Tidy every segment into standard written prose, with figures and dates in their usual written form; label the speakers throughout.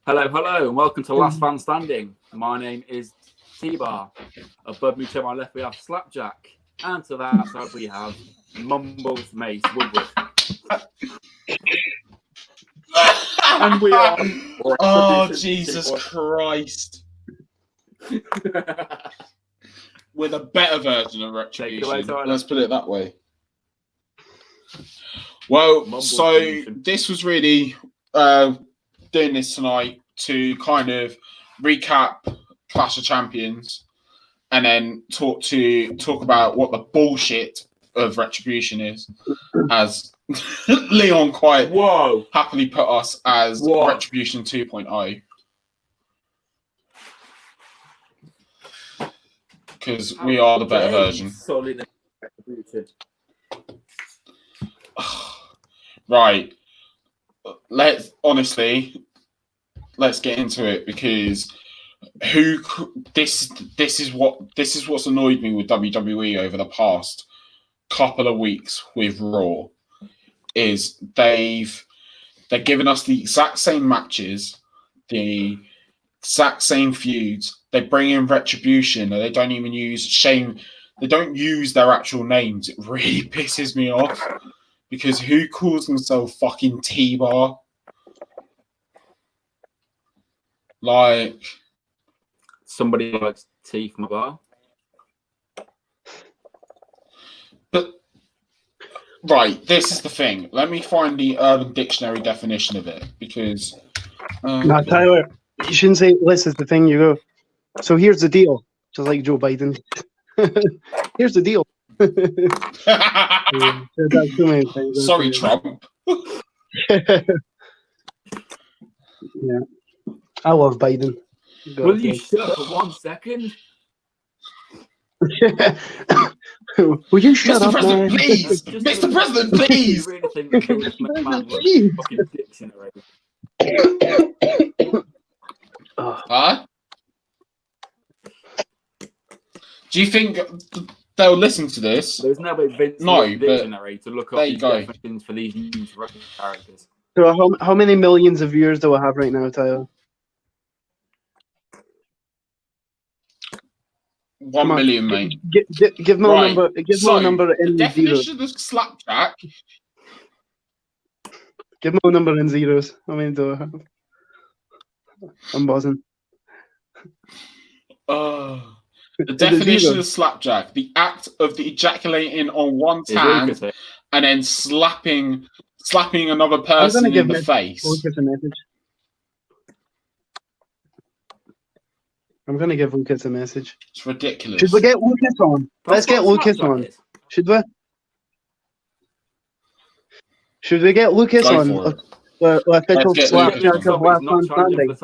Speaker 1: Hello, hello, and welcome to Last Fan Standing. My name is T-Bar. Above me to my left we have Slapjack, and to that side we have Mumbles Mace Woodward. And we are...
Speaker 2: Oh, Jesus Christ. With a better version of Retribution. Let's put it that way. Well, so this was really doing this tonight to kind of recap Clash of Champions and then talk about what the bullshit of Retribution is, as Leon quite happily put us as Retribution 2.0. Because we are the better version. Right. Let's get into it, because this is what's annoyed me with WWE over the past couple of weeks with Raw, is they're giving us the exact same matches, the exact same feuds. They bring in Retribution and they don't even use Shane. They don't use their actual names. It really pisses me off, because who calls themselves fucking T-Bar? Like,
Speaker 1: somebody likes tea from a bar.
Speaker 2: But right, this is the thing. Let me find the Urban Dictionary definition of it, because
Speaker 3: no, Tyler, you shouldn't say this is the thing. You go, so here's the deal. Just like Joe Biden. Here's the deal.
Speaker 2: Sorry, Trump.
Speaker 3: Yeah, I love Biden.
Speaker 1: Will you shut up for 1 second?
Speaker 3: Will you shut
Speaker 2: Mr.
Speaker 3: up,
Speaker 2: President,
Speaker 3: man?
Speaker 2: please? Mr. President, please!
Speaker 1: You really think this man was fucking dictionary?
Speaker 2: Huh? Do you think they'll listen to this?
Speaker 1: There's no way Vince dictionary to look up these definitions for these new characters.
Speaker 3: So how many millions of viewers do I have right now, Tyler?
Speaker 2: 1 million, mate.
Speaker 3: Give me a number. Give me a number in
Speaker 2: the definition
Speaker 3: zeros.
Speaker 2: of Slapjack.
Speaker 3: Give me a number in zeros. How many do I have? I'm buzzing.
Speaker 2: The definition of Slapjack: the act of the ejaculating on one's hand and then slapping another person in the face.
Speaker 3: I'm going to give Lucas a message.
Speaker 2: It's ridiculous.
Speaker 3: Should we get Lucas on? Let's get Lucas on. Should we? Should we get Lucas on? The official Slapjack of Last Man Standing.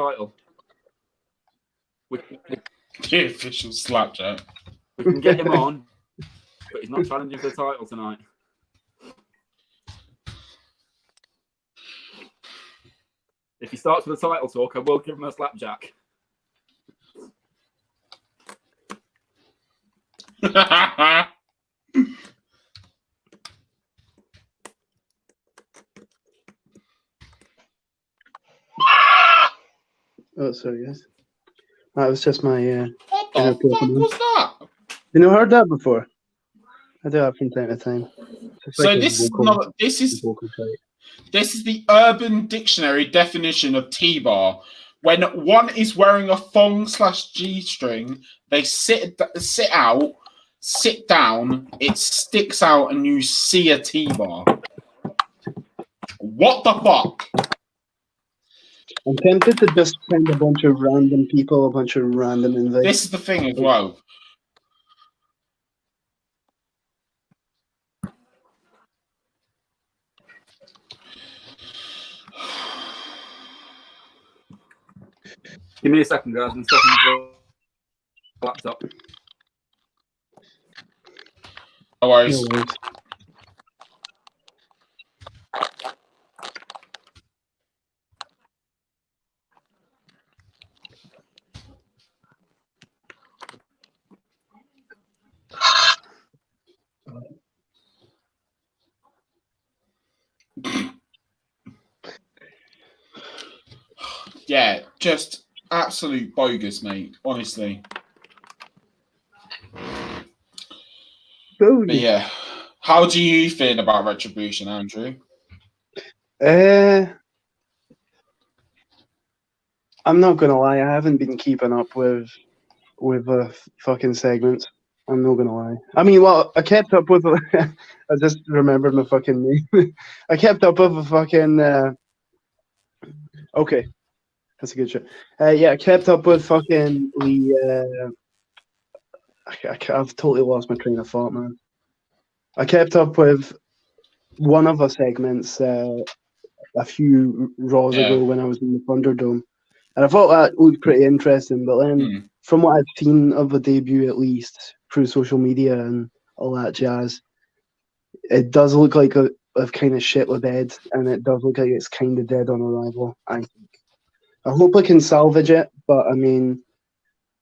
Speaker 2: The official Slapjack.
Speaker 1: We can get him on, but he's not challenging for the title tonight. If he starts with a title talk, I will give him a Slapjack.
Speaker 3: Oh, sorry, guys. That was just my.
Speaker 2: What the fuck was that?
Speaker 3: You never heard that before? I do that from time to time.
Speaker 2: So this is the Urban Dictionary definition of T-bar. When one is wearing a thong/G-string, they sit down, it sticks out, and you see a T-bar. What the fuck?
Speaker 3: I'm tempted to just send a bunch of random people, a bunch of random invites.
Speaker 2: This is the thing as well.
Speaker 1: Give me a second, guys. I'm stopping the laptop.
Speaker 2: No worries.
Speaker 3: No worries.
Speaker 2: Yeah, just absolute bogus, mate. Honestly. But yeah, how do you feel about Retribution, Andrew?
Speaker 3: I'm not gonna lie, I haven't been keeping up with the fucking segments. I'm not gonna lie. I mean, well, I kept up with. I just remembered my fucking name. I kept up with the fucking. Okay, that's a good shit. Yeah, I kept up with fucking the. I've totally lost my train of thought, man. I kept up with one of the segments a few Raws ago when I was in the Thunderdome, and I thought that looked pretty interesting. But then, from what I've seen of the debut, at least through social media and all that jazz, it does look like a kind of shit with Ed, and it does look like it's kind of dead on arrival. I think. I hope I can salvage it, but I mean,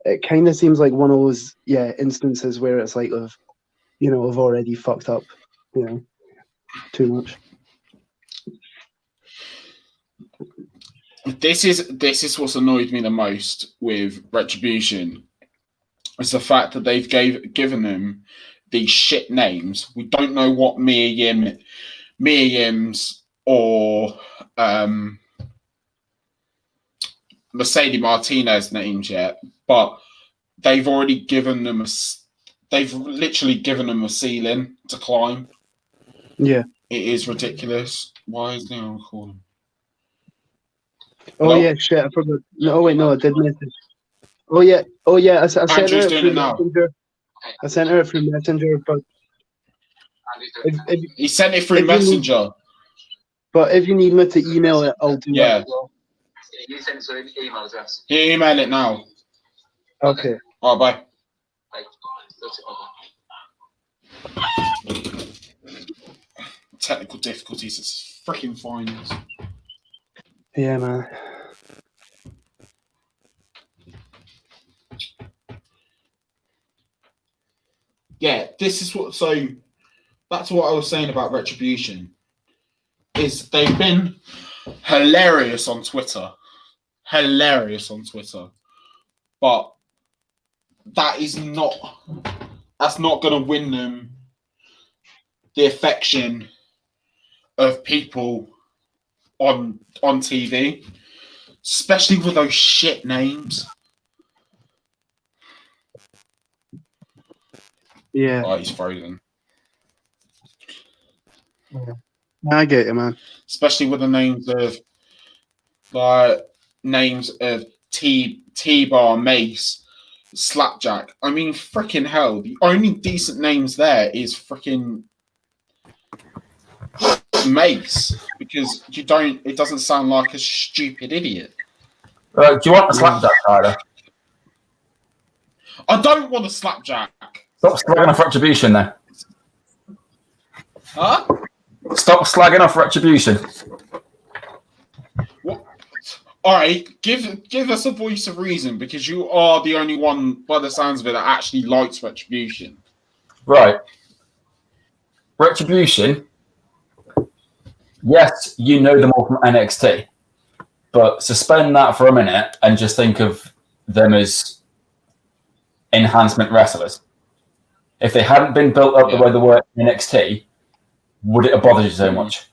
Speaker 3: it kind of seems like one of those instances where it's like I've already fucked up, too much.
Speaker 2: This is what's annoyed me the most with Retribution. It's the fact that they've given them these shit names. We don't know what Mia Yim's or Mercedes Martinez names yet, but they've already given them they've literally given them a ceiling to climb.
Speaker 3: Yeah,
Speaker 2: it is ridiculous. Why is no one calling?
Speaker 3: Oh yeah, shit! I forgot. No, wait, no, I did message. Oh yeah. I sent her
Speaker 2: Andrew's
Speaker 3: it
Speaker 2: doing
Speaker 3: through
Speaker 2: it now.
Speaker 3: Messenger. I sent her it through Messenger, but
Speaker 2: He sent it through Messenger.
Speaker 3: But if you need me to email it, I'll do that as well.
Speaker 4: You send it to an email address.
Speaker 2: You email it now.
Speaker 3: Okay.
Speaker 2: All right, bye. Technical difficulties. It's freaking fine.
Speaker 3: Yeah, man.
Speaker 2: Yeah, this is what. So that's what I was saying about Retribution. Is they've been hilarious on Twitter, but that's not going to win them the affection of people on TV, especially with those shit names.
Speaker 3: Yeah.
Speaker 2: Oh, he's frozen.
Speaker 3: Yeah. I get you, man.
Speaker 2: Especially with the names of T-Bar, Mace, Slapjack. I mean, freaking hell. The only decent names there is freaking Mace, because it doesn't sound like a stupid idiot.
Speaker 5: Do you want a Slapjack, Tyler?
Speaker 2: I don't want a Slapjack.
Speaker 5: Stop slagging off Retribution, then.
Speaker 2: Huh?
Speaker 5: Stop slagging off Retribution.
Speaker 2: What? All right, give us a voice of reason, because you are the only one, by the sounds of it, that actually likes Retribution.
Speaker 5: Right. Retribution. Yes, you know them all from NXT, but suspend that for a minute and just think of them as enhancement wrestlers. If they hadn't been built up the way they were in NXT, would it have bothered you so much?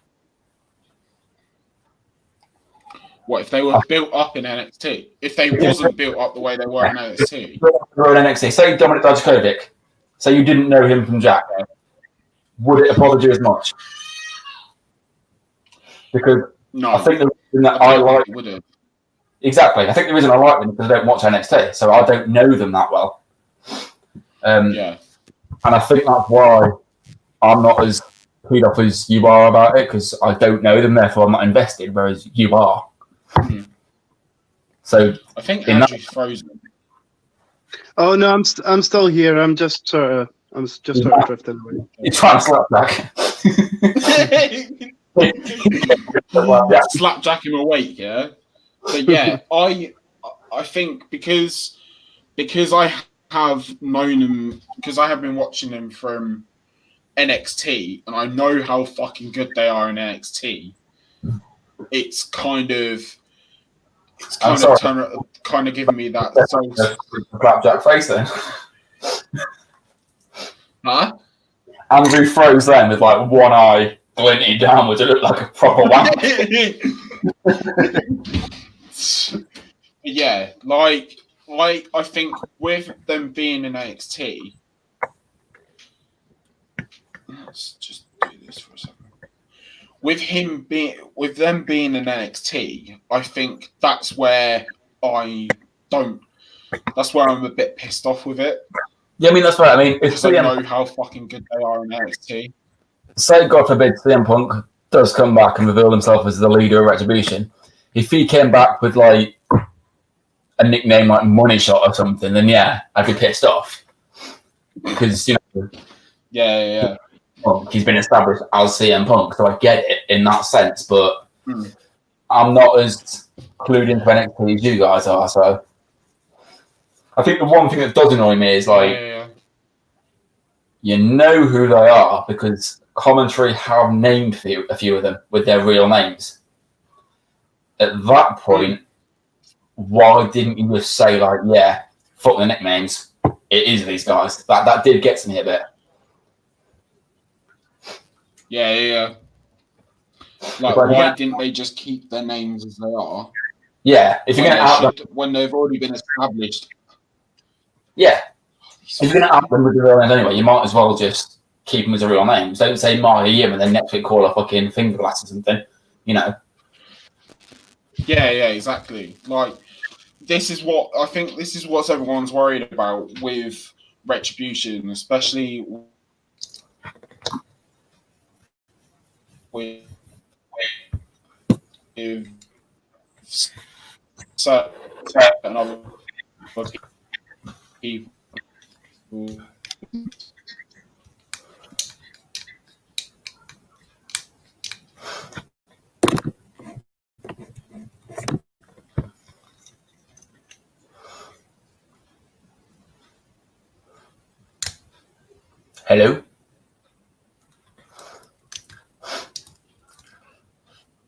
Speaker 2: What if they were built up in NXT? If they wasn't built up the way they were in NXT?
Speaker 5: Say Dominic Dijakovic. Say you didn't know him from Jack. Would it have bothered you as much? Because
Speaker 2: no,
Speaker 5: I think the reason that I like
Speaker 2: would have.
Speaker 5: Exactly. I think the reason I like them is because I don't watch NXT, so I don't know them that well. And I think that's why I'm not as peed off as you are about it, because I don't know them, therefore I'm not invested, whereas you are.
Speaker 2: Mm-hmm.
Speaker 5: So
Speaker 2: I think Andrew's frozen.
Speaker 3: Oh no, I'm still here. I'm just sort of drifting away.
Speaker 5: You're trying to slap back.
Speaker 2: Slapjack him awake, yeah. But yeah, I think because I have known him, because I have been watching him from NXT, and I know how fucking good they are in NXT. It's kind of It's kind of giving me that.
Speaker 5: Flapjack face then.
Speaker 2: Huh?
Speaker 5: Andrew froze then with like one eye glinting downwards. It looked like a proper wank.
Speaker 2: Yeah, like I think with them being in NXT, let's just do this for a second. With them being in NXT, I think that's where I'm a bit pissed off with it.
Speaker 5: Yeah, I mean that's right. I mean, if
Speaker 2: because I know how fucking good they are in NXT.
Speaker 5: Say God forbid CM Punk does come back and reveal himself as the leader of Retribution. If he came back with like a nickname like Money Shot or something, then yeah, I'd be pissed off because
Speaker 2: yeah.
Speaker 5: He's been established as CM Punk, so I get it in that sense. But I'm not as clued into NXT as you guys are. So I think the one thing that does annoy me is you know who they are because commentary have named a few of them with their real names. At that point, why didn't you just say like, yeah, fuck the nicknames? It is these guys. That did get to me a bit.
Speaker 2: Yeah. Like, why didn't they just keep their names as they are?
Speaker 5: Yeah, if you're going to out them
Speaker 2: when they've already been established.
Speaker 5: Yeah, if you're going to out them with the real names anyway, you might as well just keep them as a real names. Don't say Mario Yim and then next week call a fucking Fingerglass or something. You know.
Speaker 2: Yeah, exactly. Like, this is what everyone's worried about with Retribution, especially with certain other people.
Speaker 5: Hello?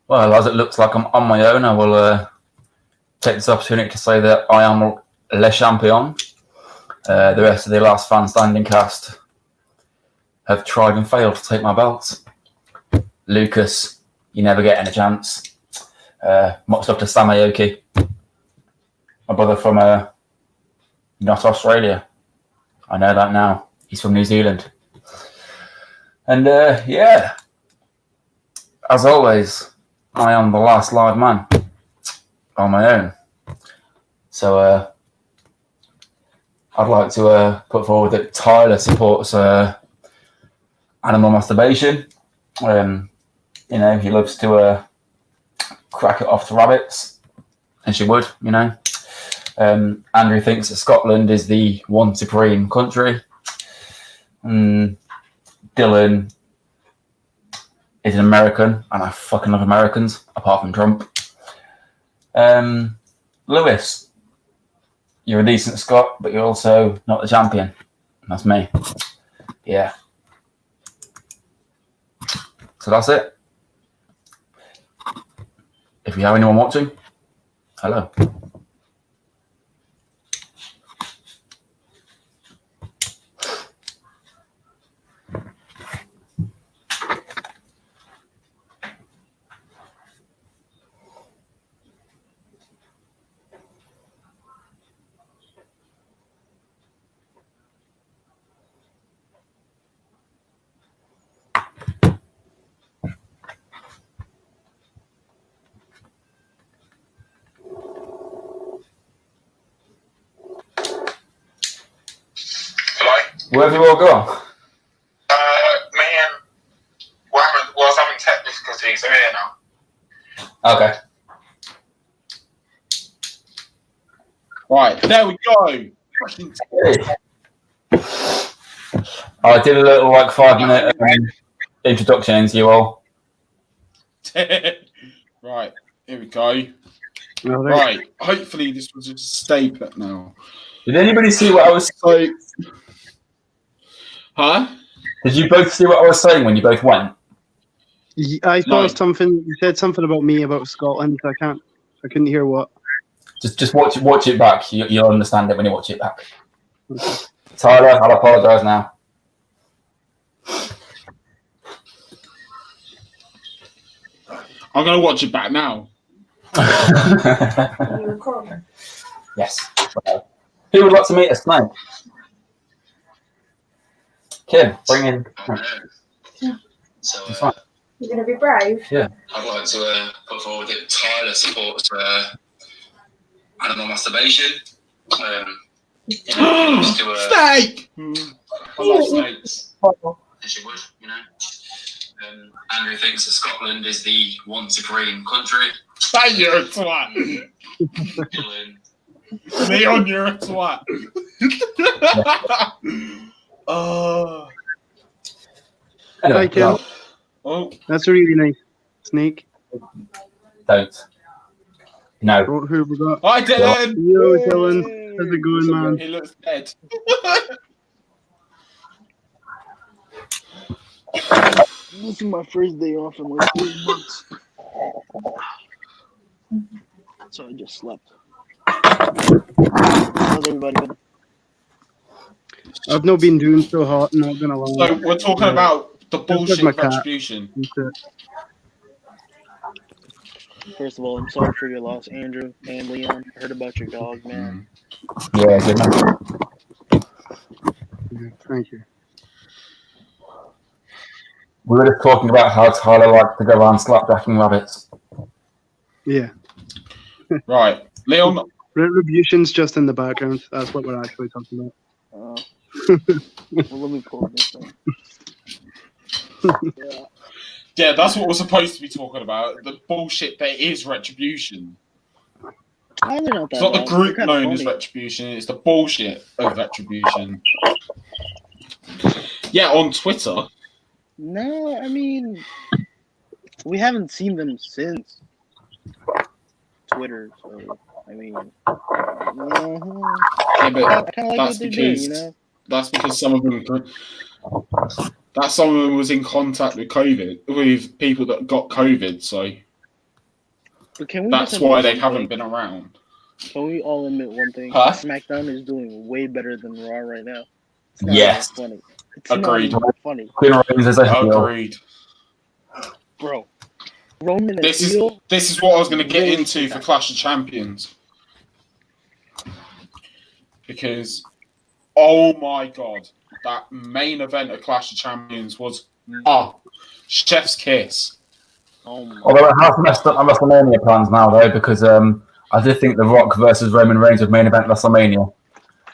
Speaker 5: Well, as it looks like I'm on my own, I will take this opportunity to say that I am Le Champion. The rest of the Last Fan Standing cast have tried and failed to take my belt. Lucas, you never getting a chance. Much love to Sam Aoki, my brother from not Australia. I know that now. He's from New Zealand. And yeah, as always, I am the last live man on my own. So I'd like to put forward that Tyler supports animal masturbation. He loves to crack it off to rabbits, and she would, Andrew thinks that Scotland is the one supreme country. Dylan is an American, and I fucking love Americans, apart from Trump. Lewis, you're a decent Scot, but you're also not the champion. That's me. Yeah. So that's it. If you have anyone watching, hello. Where have you all gone?
Speaker 6: Me and was having tech difficulties. I'm here now.
Speaker 5: Okay.
Speaker 2: Right, there we go.
Speaker 5: I did a little 5-minute introduction into you all.
Speaker 2: Right, here we go. Right, hopefully this was just a staple now.
Speaker 5: Did anybody see what I was saying?
Speaker 2: Huh?
Speaker 5: Did you both see what I was saying when you both went?
Speaker 3: I thought something. You said something about me about Scotland. I couldn't hear what.
Speaker 5: Just watch it back. You'll understand it when you watch it back. Tyler, I'll apologise now.
Speaker 2: I'm going to watch it back now.
Speaker 5: Yes. Who would like to meet a snake? Kim, bring in.
Speaker 4: So,
Speaker 7: You're going to be brave?
Speaker 5: Yeah.
Speaker 4: I'd like to put forward that Tyler supports animal masturbation.
Speaker 2: Snake!
Speaker 4: I love snakes. As you would, you know. Andrew thinks that Scotland is the one supreme country.
Speaker 2: Hey, you're a twat. Leon, you're a twat.
Speaker 3: Hi, Kim.
Speaker 2: Oh,
Speaker 3: That's a really nice snake.
Speaker 5: Don't. No.
Speaker 3: Oh, who have we got?
Speaker 2: hi, Dylan.
Speaker 3: Yo, Dylan. How's it going, man?
Speaker 2: He looks dead.
Speaker 8: This is my first day off in like 3 months. So I just slept. How's everybody been?
Speaker 3: I've not been doing so hot, not gonna lie.
Speaker 2: So we're talking about the bullshit
Speaker 3: my cat.
Speaker 2: retribution.
Speaker 8: First of all, I'm sorry for your loss, Andrew and Leon. I heard about your dog, man.
Speaker 5: Yeah, good man.
Speaker 3: Thank you.
Speaker 5: We were just talking about how Tyler likes to go around slapjacking rabbits.
Speaker 3: Yeah.
Speaker 2: Right, Leon.
Speaker 3: Retribution's just in the background. That's what we're actually talking about.
Speaker 8: Well, let me pull this thing. Yeah.
Speaker 2: Yeah, that's what we're supposed to be talking about. The bullshit that is Retribution.
Speaker 8: Why are they not that
Speaker 2: It's not the
Speaker 8: bad?
Speaker 2: group
Speaker 8: They're kinda
Speaker 2: known as
Speaker 8: funny.
Speaker 2: Retribution, it's the bullshit of Retribution. Yeah, on Twitter.
Speaker 8: No, I mean, we haven't seen them since Twitter, so, I mean,
Speaker 2: Yeah,
Speaker 8: I
Speaker 2: but
Speaker 8: kind of like
Speaker 2: that's
Speaker 8: what they're
Speaker 2: because
Speaker 8: doing, you know?
Speaker 2: that's because some of them was in contact with COVID, with people that got COVID, so
Speaker 8: But can we
Speaker 2: that's
Speaker 8: just
Speaker 2: why
Speaker 8: admit
Speaker 2: they
Speaker 8: one
Speaker 2: haven't
Speaker 8: thing?
Speaker 2: been around.
Speaker 8: Can we all admit one thing?
Speaker 2: Huh?
Speaker 8: SmackDown is doing way better than Raw right now. It's not
Speaker 5: Yes.
Speaker 8: even funny. It's
Speaker 2: Agreed.
Speaker 8: not even funny.
Speaker 5: Queen Reigns is a heel.
Speaker 2: Agreed.
Speaker 8: Bro, Roman and
Speaker 2: This
Speaker 8: heel,
Speaker 2: is what I was going to get
Speaker 8: Really?
Speaker 2: into for Clash of Champions. Because, oh my god, that main event of Clash of Champions was chef's kiss.
Speaker 8: oh my
Speaker 5: Although it has messed up my WrestleMania plans now, though, because I did think The Rock versus Roman Reigns would main event WrestleMania.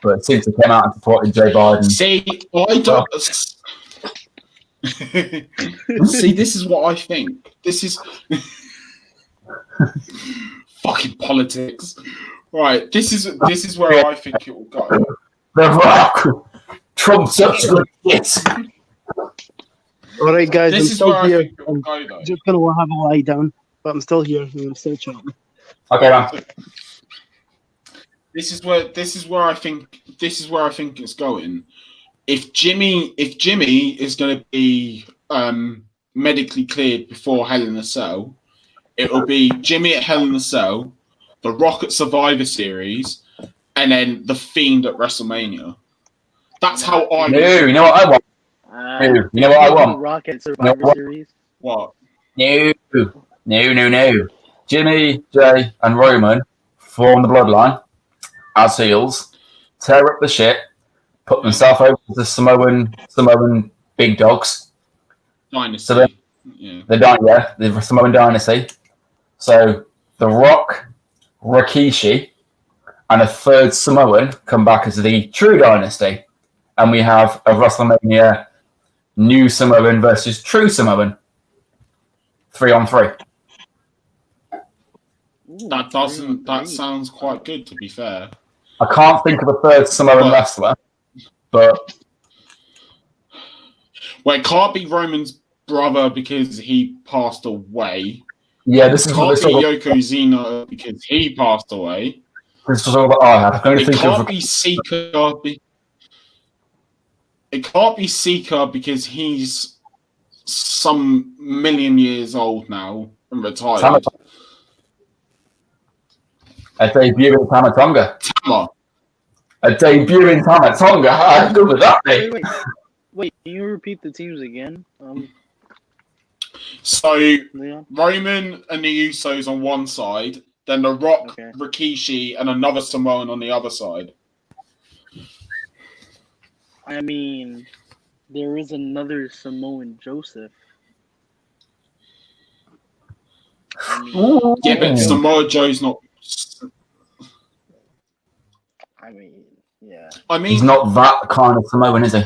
Speaker 5: But since he came out and supported Joe Biden.
Speaker 2: See, I don't. See, this is what I think. This is fucking politics, right? This is where I think it will go.
Speaker 5: The Rock! Trump's such a good shit.
Speaker 3: All right, guys, I'm
Speaker 2: This is
Speaker 3: still
Speaker 2: where I
Speaker 3: here.
Speaker 2: think it will go, though.
Speaker 3: Just gonna have a lie down, but I'm still here. I'm still chatting.
Speaker 5: Okay, man.
Speaker 2: This is where I think it's going. If Jimmy is going to be medically cleared before Hell in a Cell, it will be Jimmy at Hell in a Cell, The Rock at Survivor Series, and then The Fiend at WrestleMania. That's how I.
Speaker 5: No, you know what I want? No, you know what I want?
Speaker 8: Rocket Survivor
Speaker 5: what?
Speaker 8: Series.
Speaker 2: What?
Speaker 5: No. Jimmy, Jay, and Roman form the bloodline as heels, tear up the shit, put themselves over to Samoan big dogs.
Speaker 2: Dynasty.
Speaker 5: So the Samoan dynasty. So The Rock, Rikishi, and a third Samoan come back as the True Dynasty, and we have a WrestleMania New Samoan versus True Samoan, 3-on-3.
Speaker 2: That sounds quite good, to be fair.
Speaker 5: I can't think of a third Samoan wrestler, but
Speaker 2: well, it can't be Roman's brother because he passed away.
Speaker 5: yeah, this is what
Speaker 2: Can't
Speaker 5: this
Speaker 2: be Yokozuna because he passed away.
Speaker 5: is all that I have. I can only
Speaker 2: It
Speaker 5: think
Speaker 2: can't
Speaker 5: of
Speaker 2: be Seeker. It can't be Seeker because he's some million years old now and retired.
Speaker 5: A debut in Tamatonga.
Speaker 2: Tama.
Speaker 5: A debut in Tamatonga. How good would that be?
Speaker 8: Wait, can you repeat the teams again?
Speaker 2: So
Speaker 8: Leon?
Speaker 2: Roman and the Usos on one side, then The Rock,
Speaker 8: Okay.
Speaker 2: Rikishi, and another Samoan on the other side.
Speaker 8: I mean, there is another Samoan Joseph. I mean,
Speaker 2: Yeah, but Samoa Joe's not.
Speaker 8: yeah.
Speaker 2: I mean,
Speaker 5: He's not that kind of Samoan, is he?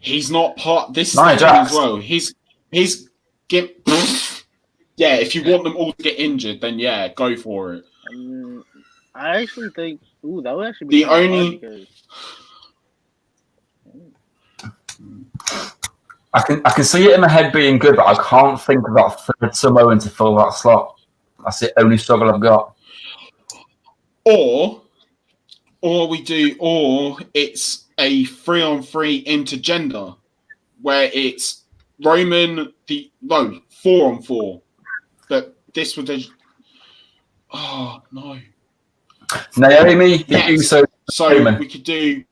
Speaker 2: he's not part. This is
Speaker 5: Nia
Speaker 2: the thing
Speaker 5: Jax.
Speaker 2: as well. Yeah, if you want them all to get injured, then yeah, go for it.
Speaker 8: I actually think, that would actually be
Speaker 2: The only.
Speaker 8: because...
Speaker 5: I can see it in my head being good, but I can't think of that third Samoan to fill that slot. That's the only struggle I've got.
Speaker 2: Or it's a 3-on-3 intergender where it's Roman 4-on-4. But this would no.
Speaker 5: Naomi, the
Speaker 2: Yes.
Speaker 5: Usos.
Speaker 2: So
Speaker 5: Roman.
Speaker 2: we could do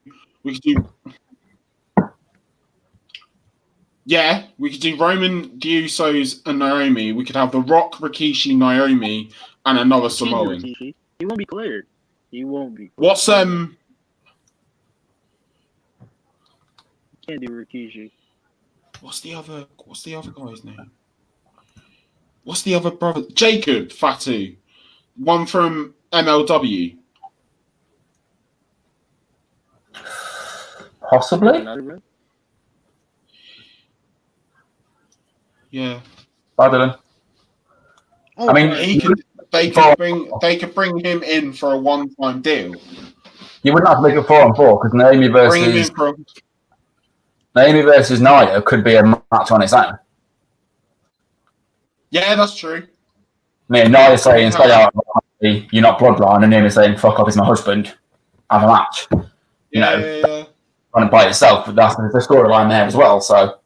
Speaker 2: yeah, we could do Roman, the Usos, and Naomi. We could have The Rock, Rikishi, Naomi, and another Samoan.
Speaker 8: He won't be cleared.
Speaker 2: What's
Speaker 8: Can't do Rikishi.
Speaker 2: What's the other guy's name? What's the other brother? Jacob Fatu. One from MLW.
Speaker 5: Possibly.
Speaker 2: Yeah.
Speaker 5: I don't know.
Speaker 8: Oh,
Speaker 5: I mean,
Speaker 2: they could bring him in for a one-time deal.
Speaker 5: You wouldn't have to make it 4-on-4 because Naomi
Speaker 2: Bring him in
Speaker 5: versus Nia could be a match on its own.
Speaker 2: Yeah, that's true.
Speaker 5: I mean, Nia saying stay out, you're not bloodline, and Naomi saying fuck off, he's my husband. Have a match.
Speaker 2: Yeah.
Speaker 5: Running by itself, but that's the storyline there as well. So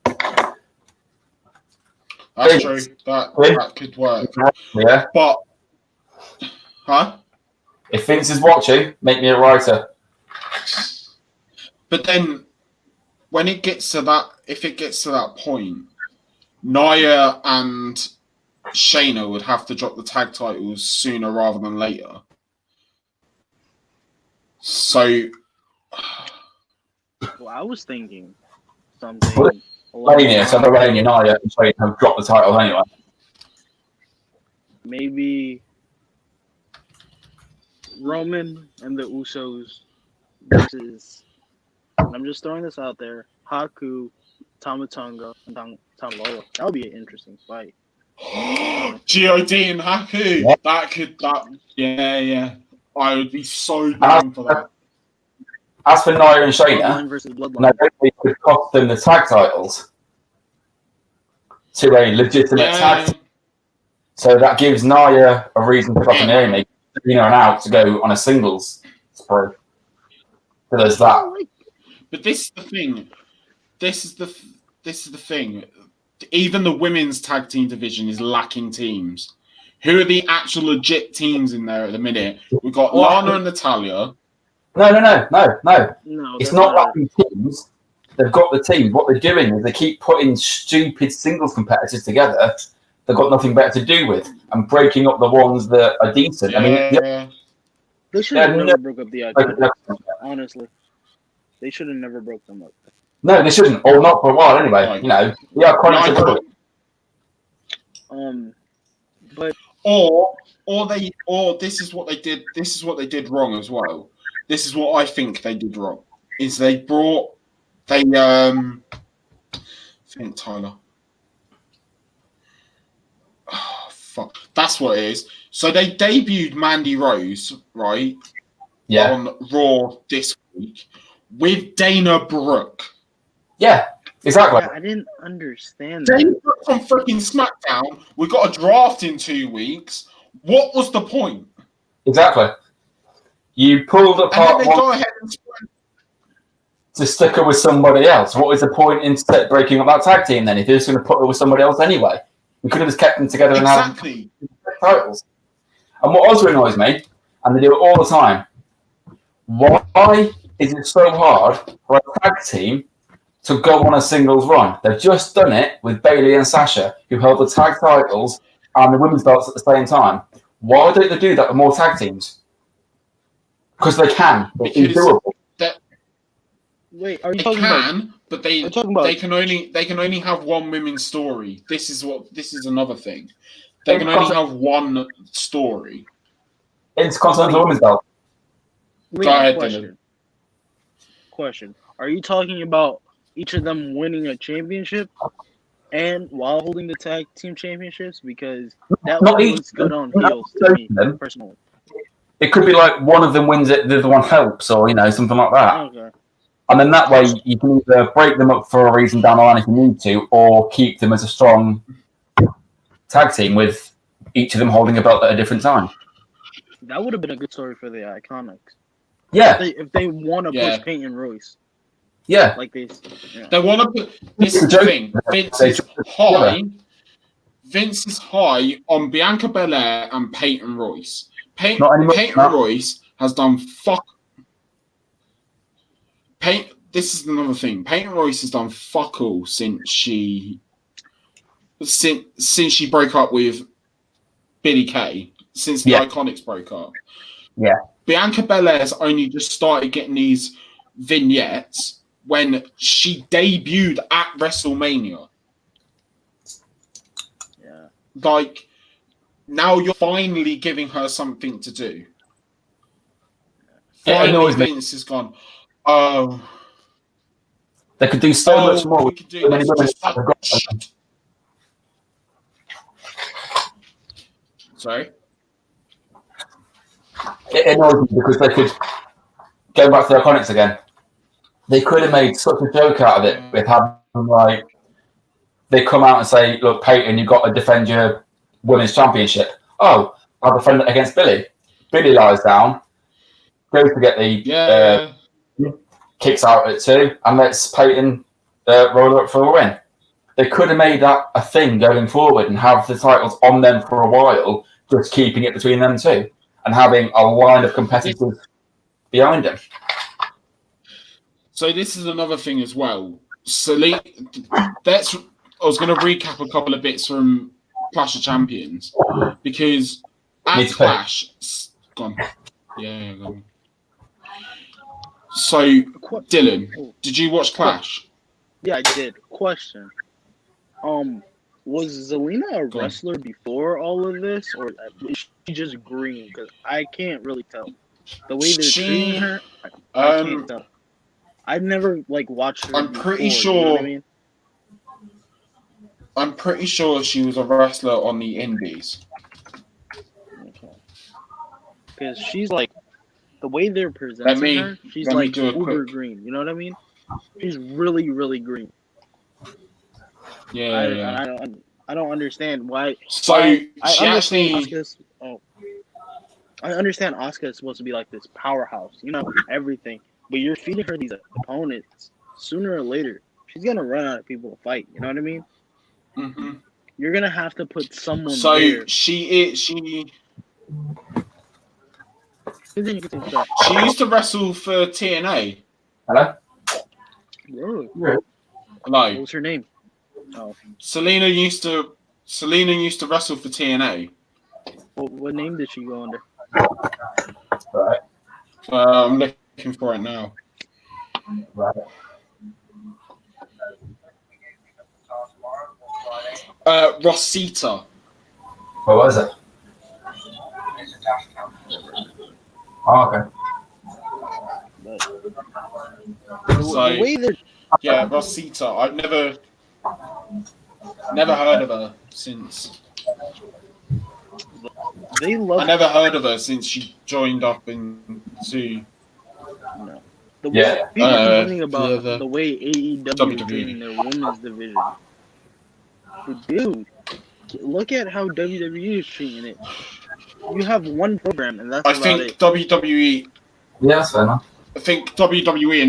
Speaker 2: That's true. That could work.
Speaker 5: Yeah.
Speaker 2: But
Speaker 5: if Vince is watching, make me a writer.
Speaker 2: But then when it gets to that, if it gets to that point, Nia and Shayna would have to drop the tag titles sooner rather than later. So
Speaker 8: Well, I was thinking something.
Speaker 5: Mania, so Nia and Shayna have dropped the title anyway.
Speaker 8: Maybe Roman and the Usos versus, I'm just throwing this out there, Haku, Tamatonga, and Tamaloa. That would be an interesting fight.
Speaker 2: God and Haku. Yeah. Yeah. I would be so down for that.
Speaker 5: As for Nia and Shayna,
Speaker 8: Bloodline versus Bloodline.
Speaker 5: they could cost them the tag titles to a legitimate tag team. So that gives Nia a reason to drop Naomi, and out to go on a singles spree. So there's that.
Speaker 2: But this is the thing. This is the thing. Even the women's tag team division is lacking teams. Who are the actual legit teams in there at the minute? We've got Lana and Natalia.
Speaker 5: No. It's not lacking teams. They've got the team. What they're doing is they keep putting stupid singles competitors together. They've got nothing better to do with, and breaking up the ones that are decent.
Speaker 2: Yeah.
Speaker 5: I mean,
Speaker 8: they should have never broke up the Iconics. Honestly, they should have never broke them up.
Speaker 5: No, they shouldn't, or not for a while anyway. The Iconics.
Speaker 8: But
Speaker 2: or this is what they did. This is what they did wrong as well. This is what I think they did wrong. Is I think Tyler. Oh, fuck. That's what it is. So they debuted Mandy Rose, right?
Speaker 5: Yeah.
Speaker 2: On Raw this week with Dana Brooke.
Speaker 5: Yeah, exactly.
Speaker 8: I didn't understand
Speaker 2: Dana
Speaker 8: that.
Speaker 2: Brooke on freaking SmackDown. We got a draft in 2 weeks. What was the point?
Speaker 5: Exactly. You pulled apart
Speaker 2: and then they go ahead and
Speaker 5: to stick her with somebody else. What was the point in breaking up that tag team then? If you're just going to put her with somebody else anyway, we could have just kept them together and had titles. And what also annoys me, and they do it all the time, why is it so hard for a tag team to go on a singles run? They've just done it with Bayley and Sasha, who held the tag titles and the women's belts at the same time. Why don't they do that with more tag teams? Because they can. It's doable.
Speaker 8: Wait, are you
Speaker 2: They
Speaker 8: talking
Speaker 2: can, but they
Speaker 8: about-
Speaker 2: can only have one women's story. This is another thing. They can only have one story.
Speaker 5: Intercontinental women's belt.
Speaker 8: Wait,
Speaker 2: Go ahead,
Speaker 8: question. Are you talking about each of them winning a championship and while holding the tag team championships? Because that
Speaker 5: Not
Speaker 8: one
Speaker 5: each-
Speaker 8: looks good on
Speaker 5: not
Speaker 8: heels to me,
Speaker 5: them.
Speaker 8: personally.
Speaker 5: It could be like one of them wins it, the other one helps, or something like that.
Speaker 8: Okay.
Speaker 5: And then that way you can either break them up for a reason down the line if you need to, or keep them as a strong tag team with each of them holding a belt at a different time.
Speaker 8: That would have been a good story for the Iconics.
Speaker 5: Yeah.
Speaker 8: If they want to
Speaker 2: Yeah.
Speaker 8: push Peyton Royce.
Speaker 5: Yeah.
Speaker 8: Like they, yeah.
Speaker 2: They want to put. This is the thing. Vince is high on Bianca Belair and Peyton Royce.
Speaker 5: Not anymore.
Speaker 2: Peyton
Speaker 5: No.
Speaker 2: Royce has done This is another thing. Peyton Royce has done fuck all since she broke up with Billie Kay. Since the Iconics broke up.
Speaker 5: Yeah.
Speaker 2: Bianca Belair's only just started getting these vignettes when she debuted at WrestleMania.
Speaker 8: Yeah.
Speaker 2: Like, now you're finally giving her something to do. Finally, Vince has gone, oh.
Speaker 5: They could do so much more.
Speaker 2: We could do this. Sorry?
Speaker 5: It annoys me because they could go back to the Iconics again. They could have made such a joke out of it with having they come out and say, "Look, Peyton, you've got to defend your women's championship." Oh, I'll defend it against Billy. Billy lies down, goes to get the kicks out at 2, and lets Peyton roll up for a win. They could have made that a thing going forward and have the titles on them for a while, just keeping it between them two, and having a line of competitors behind them.
Speaker 2: So this is another thing as well. So I was going to recap a couple of bits from Clash of Champions because at Clash, gone. Yeah, gone. So Dylan, did you watch Clash?
Speaker 8: Yeah, I did. Question. Was Zelina a wrestler before all of this, or is she just green? Because I can't really tell. The way they're treating her, I can't tell. I've never watched her.
Speaker 2: I'm pretty
Speaker 8: before,
Speaker 2: sure.
Speaker 8: You know what I mean?
Speaker 2: I'm pretty sure she was a wrestler on the Indies.
Speaker 8: Okay. Because she's the way they're presenting her, she's uber green. You know what I mean? She's really, really green.
Speaker 2: Yeah,
Speaker 8: I don't understand why.
Speaker 2: So
Speaker 8: I
Speaker 2: understand
Speaker 8: Asuka is supposed to be like this powerhouse, everything. But you're feeding her these opponents. Sooner or later, she's gonna run out of people to fight. You know what I mean?
Speaker 2: Mm-hmm.
Speaker 8: You're gonna have to put someone.
Speaker 2: So
Speaker 8: there.
Speaker 2: She used to wrestle for TNA.
Speaker 5: Hello?
Speaker 8: Really?
Speaker 2: Hello.
Speaker 8: What was her name? Oh.
Speaker 2: Selena used to wrestle for TNA.
Speaker 8: What name did she go under?
Speaker 5: Right.
Speaker 2: I'm looking for it now.
Speaker 5: Right.
Speaker 2: Rosita.
Speaker 5: What was it? Oh, okay.
Speaker 2: So, yeah, Rosita. I've never heard of her since. I never heard of her since she joined up into.
Speaker 8: No. People complaining about the way AEW is treating their women's division. But dude, look at how WWE is treating it. You have one program, and that's about it.
Speaker 2: WWE.
Speaker 5: Yeah, that's fair enough.
Speaker 2: I think WWE are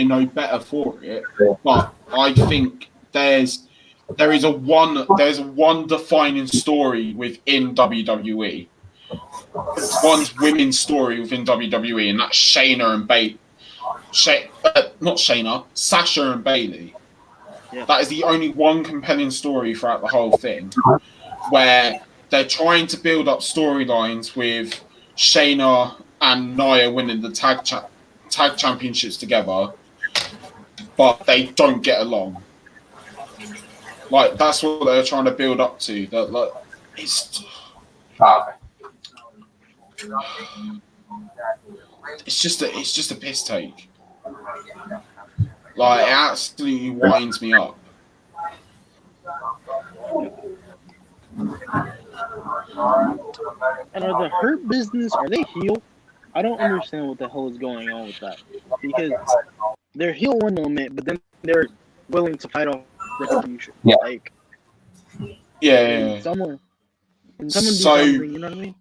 Speaker 2: no better for it, but I think there's a one defining story within WWE. One's women's story within WWE, and that's Shayna and Sasha and Bayley.
Speaker 8: Yeah.
Speaker 2: That is the only one compelling story throughout the whole thing, where they're trying to build up storylines with Shayna and Nia winning the tag championships together, but they don't get along. Like, that's what they're trying to build up to. That, like, it's just a piss take. Like, it absolutely winds me up.
Speaker 8: And are the Hurt Business, are they heel? I don't understand what the hell is going on with that. Because they're heel one moment, but then they're willing to fight off Retribution.
Speaker 5: Yeah.
Speaker 8: Like,
Speaker 2: Yeah.
Speaker 8: Someone do
Speaker 2: So,
Speaker 8: something, you know what I mean?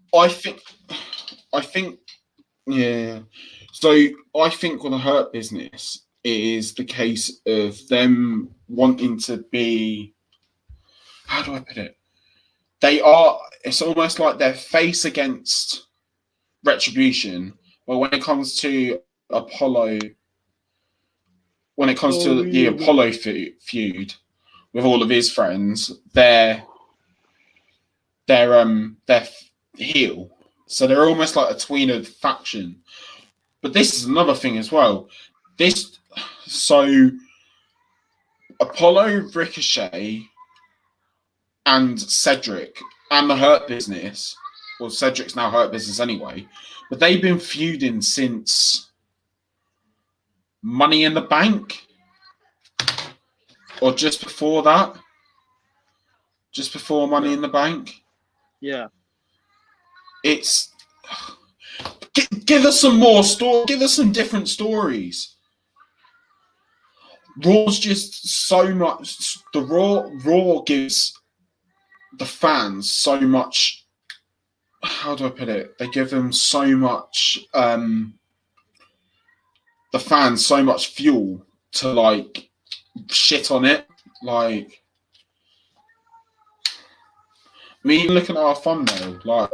Speaker 2: I think, yeah. So, I think with the Hurt Business, it is the case of them wanting to be, how do I put it? It's almost like they're face against Retribution, but when it comes to Apollo, the Apollo feud with all of his friends, they're heel. So they're almost like a tweener faction. But this is another thing as well. So Apollo, Ricochet, and Cedric and the Hurt Business, well, Cedric's now Hurt Business anyway, but they've been feuding since Money in the Bank, or just before that, just before Money in the Bank.
Speaker 8: Yeah.
Speaker 2: It's give us some more story. Give us some different stories. Raw's just so much. The Raw gives the fans so much. How do I put it? They give them so much. The fans so much fuel to like shit on it. Like, I mean, even looking at our thumbnail, like,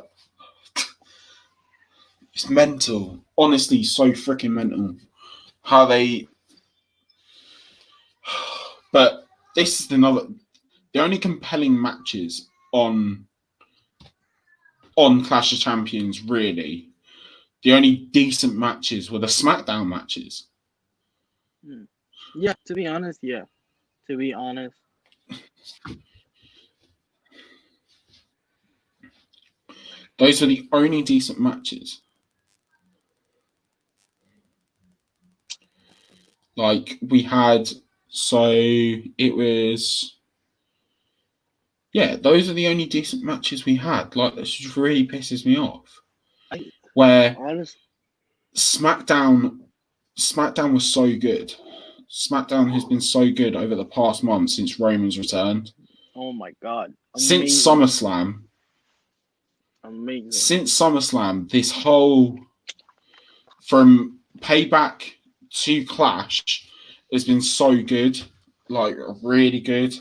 Speaker 2: it's mental. Honestly, so freaking mental. How they. But this is the only compelling matches on Clash of Champions, really. The only decent matches were the SmackDown matches.
Speaker 8: Yeah, to be honest, yeah. To be honest.
Speaker 2: Those were the only decent matches. Like, we had, so it was, yeah, those are the only decent matches we had. Like, this just really pisses me off. Where SmackDown was so good. SmackDown has been so good over the past month since Roman's returned.
Speaker 8: Oh my God.
Speaker 2: Amazing. Since SummerSlam.
Speaker 8: Amazing.
Speaker 2: Since SummerSlam, this whole, from Payback to Clash, has been so good. Like, really good.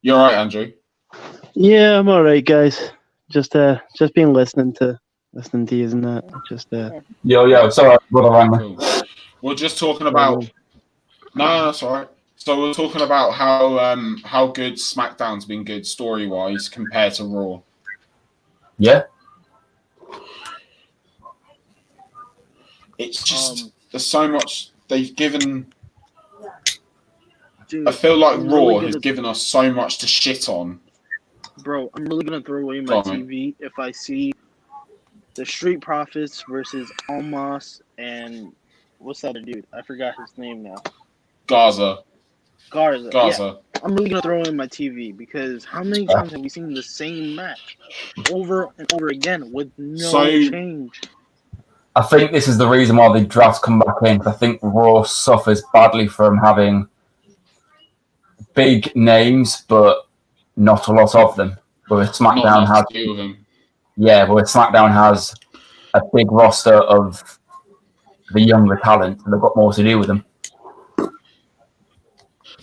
Speaker 2: You all right, Andrew?
Speaker 3: Yeah, I'm all right, guys. Just been listening to you and that.
Speaker 5: Yo, sorry, brother.
Speaker 2: Cool. We're just talking about. No, that's all right. So we're talking about how good SmackDown's been good story wise compared to Raw.
Speaker 5: Yeah.
Speaker 2: It's just there's so much they've given.
Speaker 8: Dude,
Speaker 2: I feel like Raw has given us so much to shit on.
Speaker 8: Bro, I'm really gonna throw away my TV if I see the Street Profits versus Almas and what's that other dude? I forgot his name now.
Speaker 2: Garza.
Speaker 8: Yeah. I'm really gonna throw in my TV because how many times have we seen the same match over and over again with no change?
Speaker 5: I think this is the reason why the drafts come back in. I think Raw suffers badly from having big names, but not a lot of them. Whereas SmackDown has, whereas SmackDown has a big roster of the younger talent, and they've got more to do with them.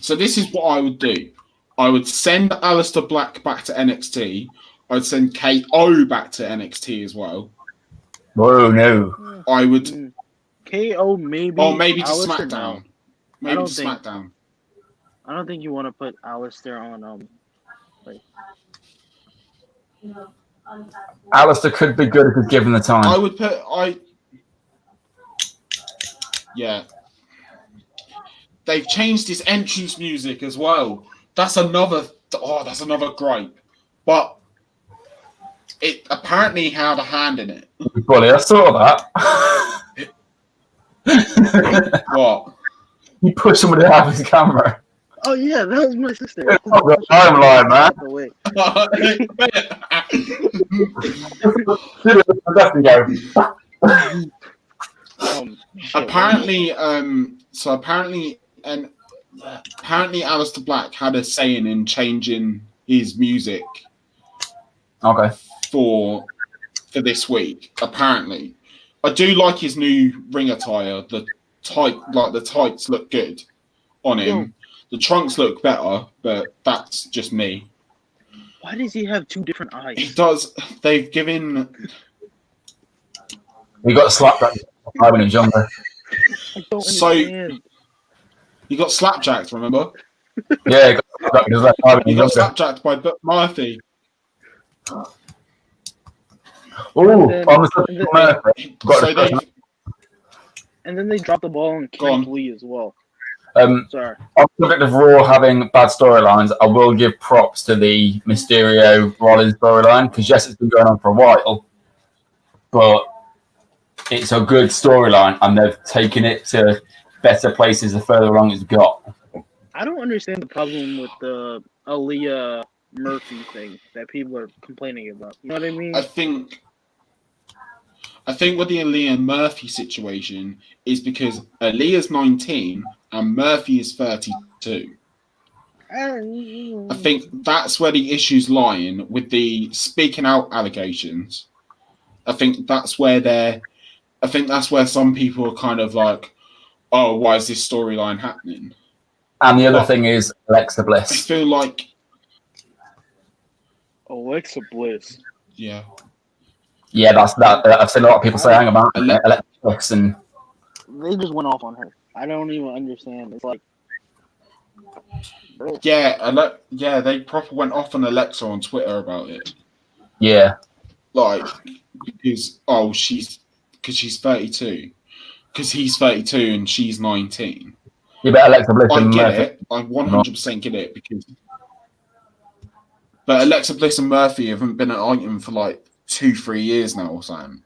Speaker 2: So this is what I would do. I would send Aleister Black back to NXT. I'd send KO back to NXT as well.
Speaker 5: Oh no!
Speaker 2: I would
Speaker 8: KO maybe.
Speaker 2: or maybe to
Speaker 8: Aleister,
Speaker 2: SmackDown.
Speaker 8: no.
Speaker 2: Maybe to
Speaker 8: think-
Speaker 2: SmackDown.
Speaker 8: I don't think you want to put Aleister on
Speaker 5: Alistair could be good if he's given the time.
Speaker 2: I would put Yeah. They've changed his entrance music as well. That's another gripe. But it apparently had a hand in it.
Speaker 5: Bully, I saw that.
Speaker 2: What?
Speaker 5: You pushed somebody out of his camera.
Speaker 8: Oh yeah, that was my sister.
Speaker 5: I'm lying, man.
Speaker 8: Wait.
Speaker 2: Apparently Aleister Black had a saying in changing his music
Speaker 5: Okay.
Speaker 2: for this week. Apparently, I do like his new ring attire. The tights look good on him. The trunks look better, but that's just me.
Speaker 8: Why does he have two different eyes?
Speaker 2: He does. They've given.
Speaker 5: He got slapped when he was younger.
Speaker 8: I don't
Speaker 2: So-
Speaker 8: understand.
Speaker 2: He got slapjacked. Remember?
Speaker 5: Yeah, he got slapped when
Speaker 2: He
Speaker 5: he
Speaker 2: got
Speaker 5: was younger.
Speaker 2: slapjacked by Murphy.
Speaker 5: Ooh,
Speaker 8: then-
Speaker 5: on the Murphy. Got
Speaker 2: So
Speaker 5: it.
Speaker 2: they.
Speaker 8: And then they dropped the ball on
Speaker 2: Go on.
Speaker 8: Keith Lee as well. Sorry.
Speaker 5: On the subject of Raw having bad storylines, I will give props to the Mysterio Rollins storyline because yes, it's been going on for a while, but it's a good storyline and they've taken it to better places the further along it's got.
Speaker 8: I don't understand the problem with the Aaliyah Murphy thing that people are complaining about. You know what I mean?
Speaker 2: I think with the Aaliyah Murphy situation is because Aaliyah's 19 and Murphy is 32. I think that's where the issue's lying with the speaking out allegations. I think that's where some people are kind of like, oh, why is this storyline happening?
Speaker 5: And the other thing is Alexa
Speaker 2: I
Speaker 5: Bliss.
Speaker 2: feel like,
Speaker 8: Alexa Bliss.
Speaker 2: yeah.
Speaker 5: Yeah, that's that. I've seen a lot of people saying about Alexa Bliss, and
Speaker 8: They just went off on her. I don't even understand. It's like,
Speaker 2: Yeah, they proper went off on Alexa on Twitter about it.
Speaker 5: yeah,
Speaker 2: Like, because she's 32. Because he's 32 and she's 19.
Speaker 5: you bet Alexa Bliss
Speaker 2: I
Speaker 5: and
Speaker 2: get
Speaker 5: Murphy.
Speaker 2: it. I 100% get it but Alexa Bliss and Murphy haven't been an item for like 2-3 years now or something.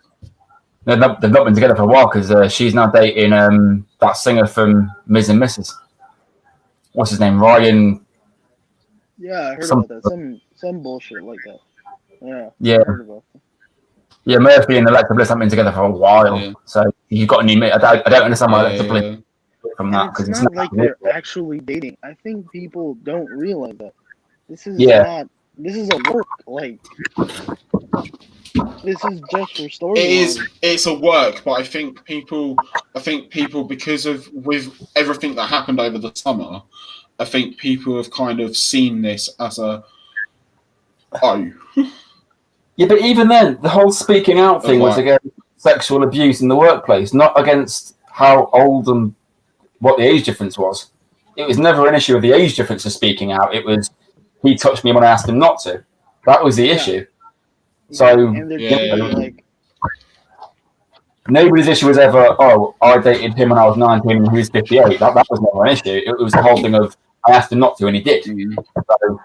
Speaker 5: They've not been together for a while because she's now dating that singer from Ms. and Mrs. What's his name? Ryan.
Speaker 8: yeah, I heard
Speaker 5: Some-
Speaker 8: about that. Some bullshit like that. Yeah.
Speaker 5: Yeah.
Speaker 8: I heard about that.
Speaker 5: Yeah, Murphy and Alexa Bliss haven't been together for a while.
Speaker 2: Yeah.
Speaker 5: So you've got a new mate. I don't understand why Alexa Bliss
Speaker 2: Yeah.
Speaker 5: from that
Speaker 8: And
Speaker 5: because
Speaker 8: it's not like they're actually dating. I think people don't realize that. This is
Speaker 5: Yeah.
Speaker 8: this is a work. Like, this is just for storyline.
Speaker 2: It's a work, but I think people because of with everything that happened over the summer, I think people have kind of seen this as
Speaker 5: Yeah, but even then, the whole speaking out thing was
Speaker 2: Right.
Speaker 5: against sexual abuse in the workplace, not against how old and what the age difference was. It was never an issue of the age difference of speaking out. It was he touched me when I asked him not to. That was the issue. So
Speaker 8: And they're
Speaker 2: Yeah.
Speaker 8: doing like,
Speaker 5: nobody's issue was ever, oh, I dated him when I was 19 and he was 58. That was never an issue. It was the whole thing of I asked him not to and he did. So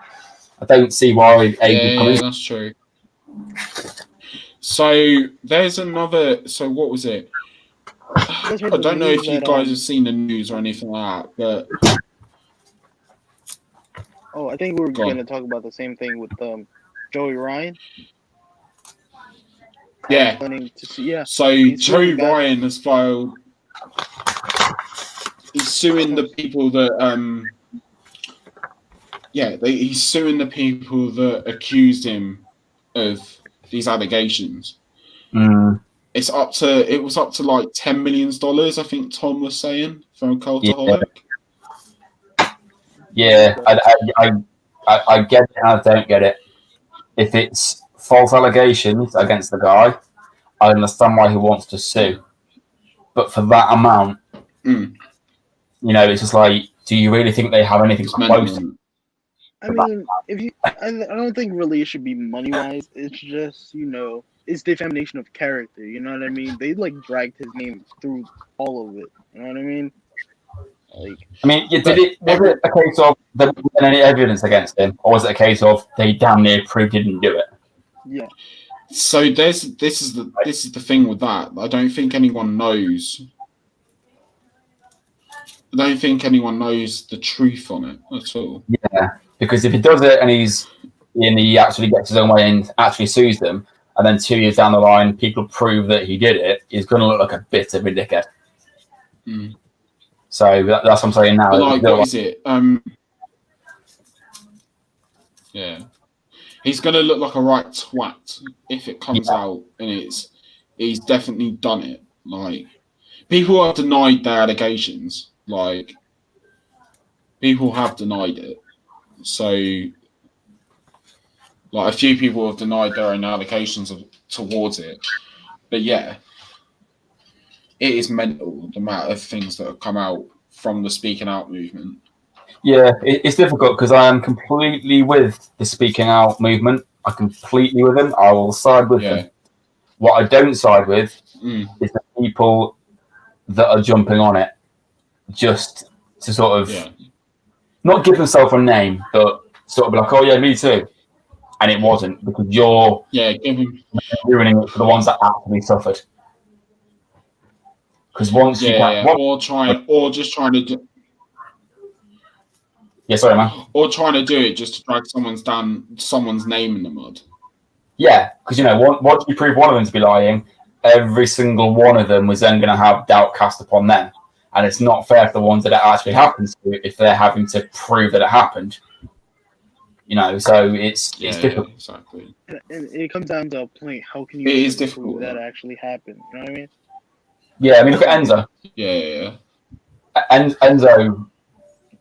Speaker 5: I don't see why age
Speaker 2: Yeah, that's true. So there's another. So what was it? I don't know if you guys have seen the news or anything like that, but
Speaker 8: Oh, I think we were
Speaker 2: Go on.
Speaker 8: going to talk about the same thing with Joey Ryan.
Speaker 2: yeah.
Speaker 8: Planning to see, yeah.
Speaker 2: So
Speaker 8: He's
Speaker 2: Joey
Speaker 8: suing back.
Speaker 2: Ryan has filed. He's suing the people that he's suing the people that accused him of these allegations.
Speaker 5: Mm,
Speaker 2: It was up to like $10 million, I think Tom was saying, from Cultaholic.
Speaker 5: Yeah, I get it and I don't get it. If it's false allegations against the guy, I understand why he wants to sue. But for that amount, you know, it's just like, do you really think they have anything close to?
Speaker 8: I mean, I don't think really it should be money wise. It's just, you know, it's defamation of character. You know what I mean? They like dragged his name through all of it. You know what I mean? Like,
Speaker 5: I mean, was it a case of there wasn't any evidence against him, or was it a case of they damn near proved he didn't do it?
Speaker 8: yeah.
Speaker 2: So this is the thing with that. I don't think anyone knows. I don't think anyone knows the truth on it at all.
Speaker 5: Yeah, because if he does it and he actually gets his own way and actually sues them, and then 2 years down the line, people prove that he did it, he's going to look like a bit of a dickhead. So that's what I'm saying now.
Speaker 2: But like, what is it? Yeah, he's going to look like a right twat if it comes out and he's definitely done it. Like, people have denied their allegations. Like, people have denied it. So, like, a few people have denied their own allegations towards it. But yeah, it is mental, the amount of things that have come out from the speaking out movement.
Speaker 5: Yeah, it's difficult because I am completely with the speaking out movement. I'm completely with them. I will side with them. What I don't side with is the people that are jumping on it just to sort of not give themselves a name, but sort of be like, oh yeah, me too. And it wasn't, because you're ruining it for the ones that actually suffered. Because once you
Speaker 2: or just trying to do.
Speaker 5: Yeah, sorry, man.
Speaker 2: Or trying to do it just to drag someone's name in the mud.
Speaker 5: Yeah, because, you know, once you prove one of them to be lying, every single one of them was then going to have doubt cast upon them. And it's not fair for the ones that it actually happens to if they're having to prove that it happened. You know, so it's difficult.
Speaker 2: Exactly.
Speaker 8: And it comes down to a point. How can you prove that actually happened? You know what I mean?
Speaker 5: Yeah, I mean, look at Enzo.
Speaker 2: Yeah.
Speaker 5: Enzo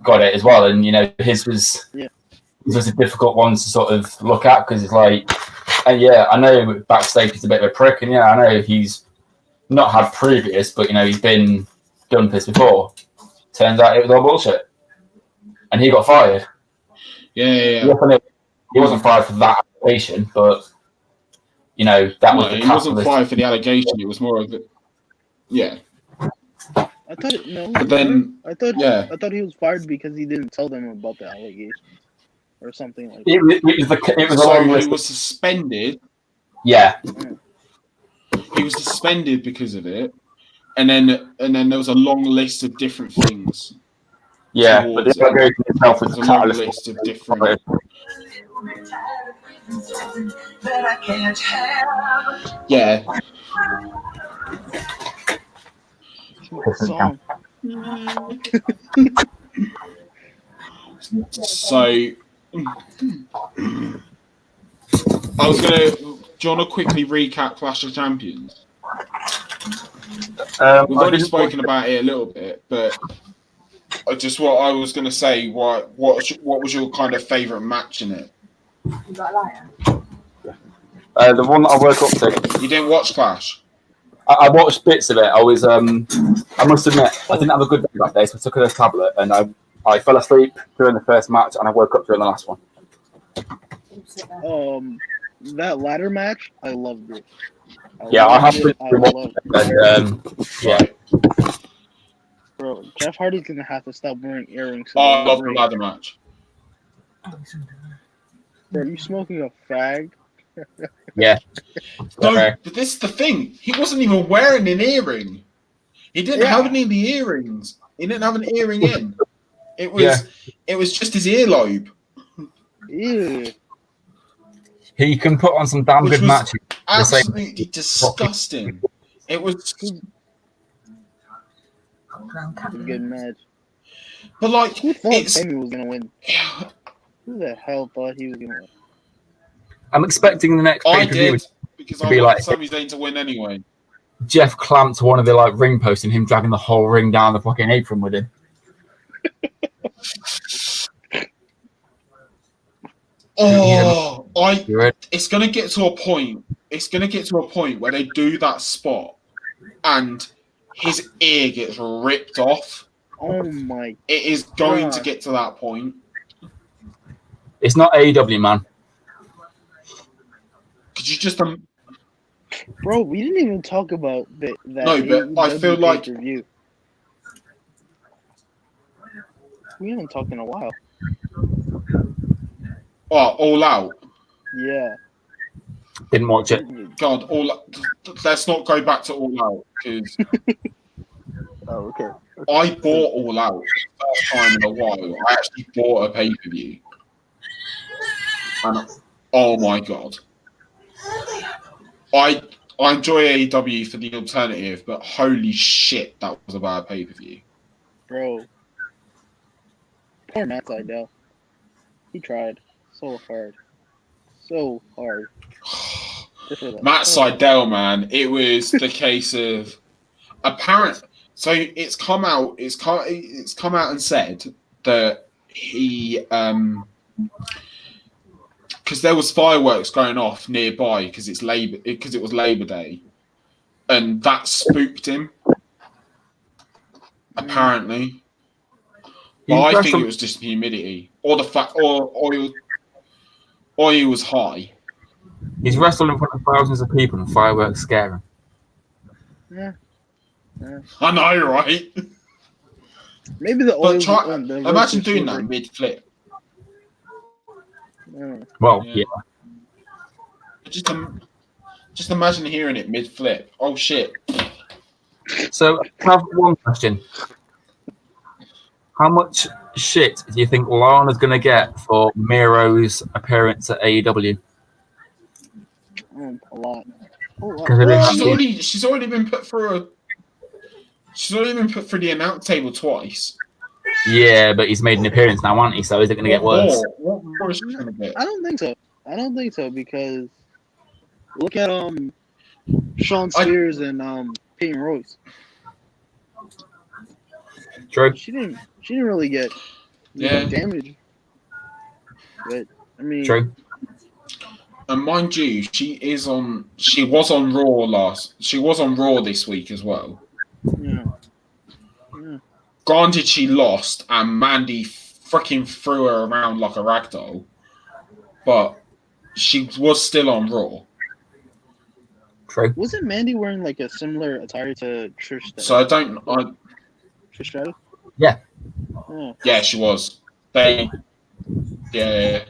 Speaker 5: got it as well, and you know, his was a difficult one to sort of look at because it's like, and yeah, I know backstage he's a bit of a prick, and yeah, I know he's not had previous, but you know, he's been done this before. Turns out it was all bullshit, and he got fired.
Speaker 2: Yeah.
Speaker 5: He wasn't fired for that allegation, but you know, that was the
Speaker 2: he wasn't fired for the allegation. It was more of it. Yeah.
Speaker 8: I thought he was fired because he didn't tell them about the allegation or something like that.
Speaker 2: He was suspended.
Speaker 5: Yeah.
Speaker 2: He was suspended because of it, and then there was a long list of different things.
Speaker 5: Yeah, but the allegation itself was
Speaker 2: a long list of different. Yeah. So, I was gonna. Do you want to quickly recap Clash of Champions? We've already spoken about it a little bit, but just what I was gonna say. What was your kind of favourite match in it?
Speaker 5: The one that I woke up to.
Speaker 2: You didn't watch Clash?
Speaker 5: I watched bits of it. I was, I must admit, I didn't have a good day that day, so I took a tablet and I fell asleep during the first match and I woke up during the last one.
Speaker 8: That ladder match, I loved it.
Speaker 5: I have to watch it. Yeah.
Speaker 8: Bro, Jeff Hardy's gonna have to stop wearing earrings.
Speaker 2: I love the ladder match.
Speaker 8: Bro, you smoking a fag?
Speaker 5: Yeah.
Speaker 2: No, but this is the thing. He wasn't even wearing an earring. He didn't have any of the earrings. He didn't have an earring in. It was just his earlobe.
Speaker 8: Ew.
Speaker 5: He can put on some damn good matches.
Speaker 2: Absolutely disgusting. It was
Speaker 8: a good match.
Speaker 2: But like,
Speaker 8: who thought Sammy was gonna win? Who the hell thought he was gonna win?
Speaker 5: I'm expecting the next pay-per-view
Speaker 2: because
Speaker 5: to
Speaker 2: I
Speaker 5: be like
Speaker 2: Sami Zayn to win anyway.
Speaker 5: Jeff clamped one of the like ring posts and him dragging the whole ring down the fucking apron with him.
Speaker 2: It's gonna get to a point. It's gonna get to a point where they do that spot, and his ear gets ripped off.
Speaker 8: Oh my!
Speaker 2: It is going to get to that point.
Speaker 5: It's not AEW, man.
Speaker 2: Could you just
Speaker 8: Bro, we didn't even talk about that.
Speaker 2: No, but I feel like
Speaker 8: review. We haven't talked in a while.
Speaker 2: All Out.
Speaker 8: Yeah.
Speaker 5: Didn't watch it.
Speaker 2: God, let's not go back to All Out because
Speaker 8: Oh, okay.
Speaker 2: I bought All Out for the first time in a while. I actually bought a pay-per-view. And oh my God. I enjoy AEW for the alternative, but holy shit, that was a bad pay-per-view.
Speaker 8: Bro. Poor Matt Sydal. He tried so hard. So hard.
Speaker 2: Matt Sydal, man, it was the case of apparent. So it's come out and said that he because there was fireworks going off nearby because it was Labor Day, and that spooked him. Apparently, well, I think it was just humidity or the fact, or he was high.
Speaker 5: He's wrestled in front of thousands of people and fireworks scare him.
Speaker 8: Yeah.
Speaker 2: I know, right?
Speaker 8: Maybe the oil.
Speaker 2: Imagine doing that mid-flip.
Speaker 8: Yeah.
Speaker 5: Well, yeah.
Speaker 2: Just imagine hearing it mid-flip. Oh shit!
Speaker 5: So, I have one question. How much shit do you think Lana's going to get for Miro's appearance at AEW?
Speaker 8: A lot.
Speaker 2: She's already been put through the announce table twice.
Speaker 5: Yeah, but he's made an appearance now, hasn't he? So is it going to get worse?
Speaker 2: What more is she going to get?
Speaker 8: I don't think so because look at Sean Spears and Peyton Rose.
Speaker 5: True.
Speaker 8: She didn't really get damage. But I mean,
Speaker 5: true.
Speaker 2: And mind you, she was on Raw this week as well.
Speaker 8: Yeah.
Speaker 2: Granted, she lost, and Mandy freaking threw her around like a ragdoll, but she was still on Raw.
Speaker 5: True.
Speaker 8: Wasn't Mandy wearing like a similar attire to Trish?
Speaker 2: So
Speaker 8: Trish Stratus?
Speaker 5: Yeah.
Speaker 2: Yeah, she was. Yeah.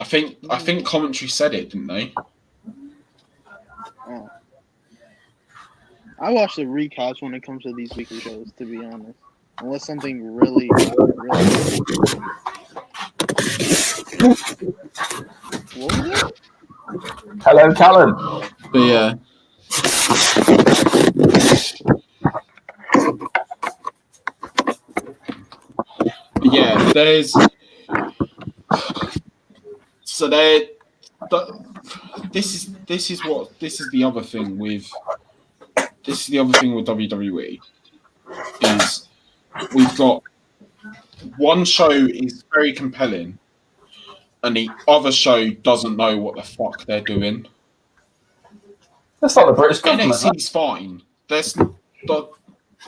Speaker 2: I think commentary said it, didn't they?
Speaker 8: Oh. I watch the recaps when it comes to these weekly shows, to be honest. Unless something really. What was that?
Speaker 5: Hello, Callum.
Speaker 2: But yeah. Yeah, there's. So there. This is the other thing with. This is the other thing with WWE is we've got one show is very compelling and the other show doesn't know what the fuck they're doing.
Speaker 5: That's not the British government.
Speaker 2: NXT's fine.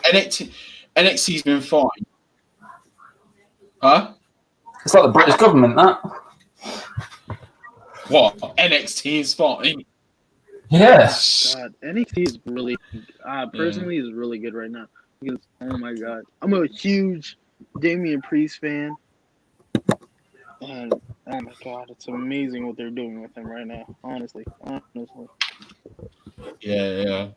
Speaker 2: NXT's been fine. Huh?
Speaker 5: It's like the British government, that.
Speaker 2: What? NXT is fine.
Speaker 5: Yes.
Speaker 8: God, NXT is really, personally, is really good right now. Because, oh my God, I'm a huge Damian Priest fan. And, oh my God, it's amazing what they're doing with him right now. Honestly.
Speaker 2: Yeah.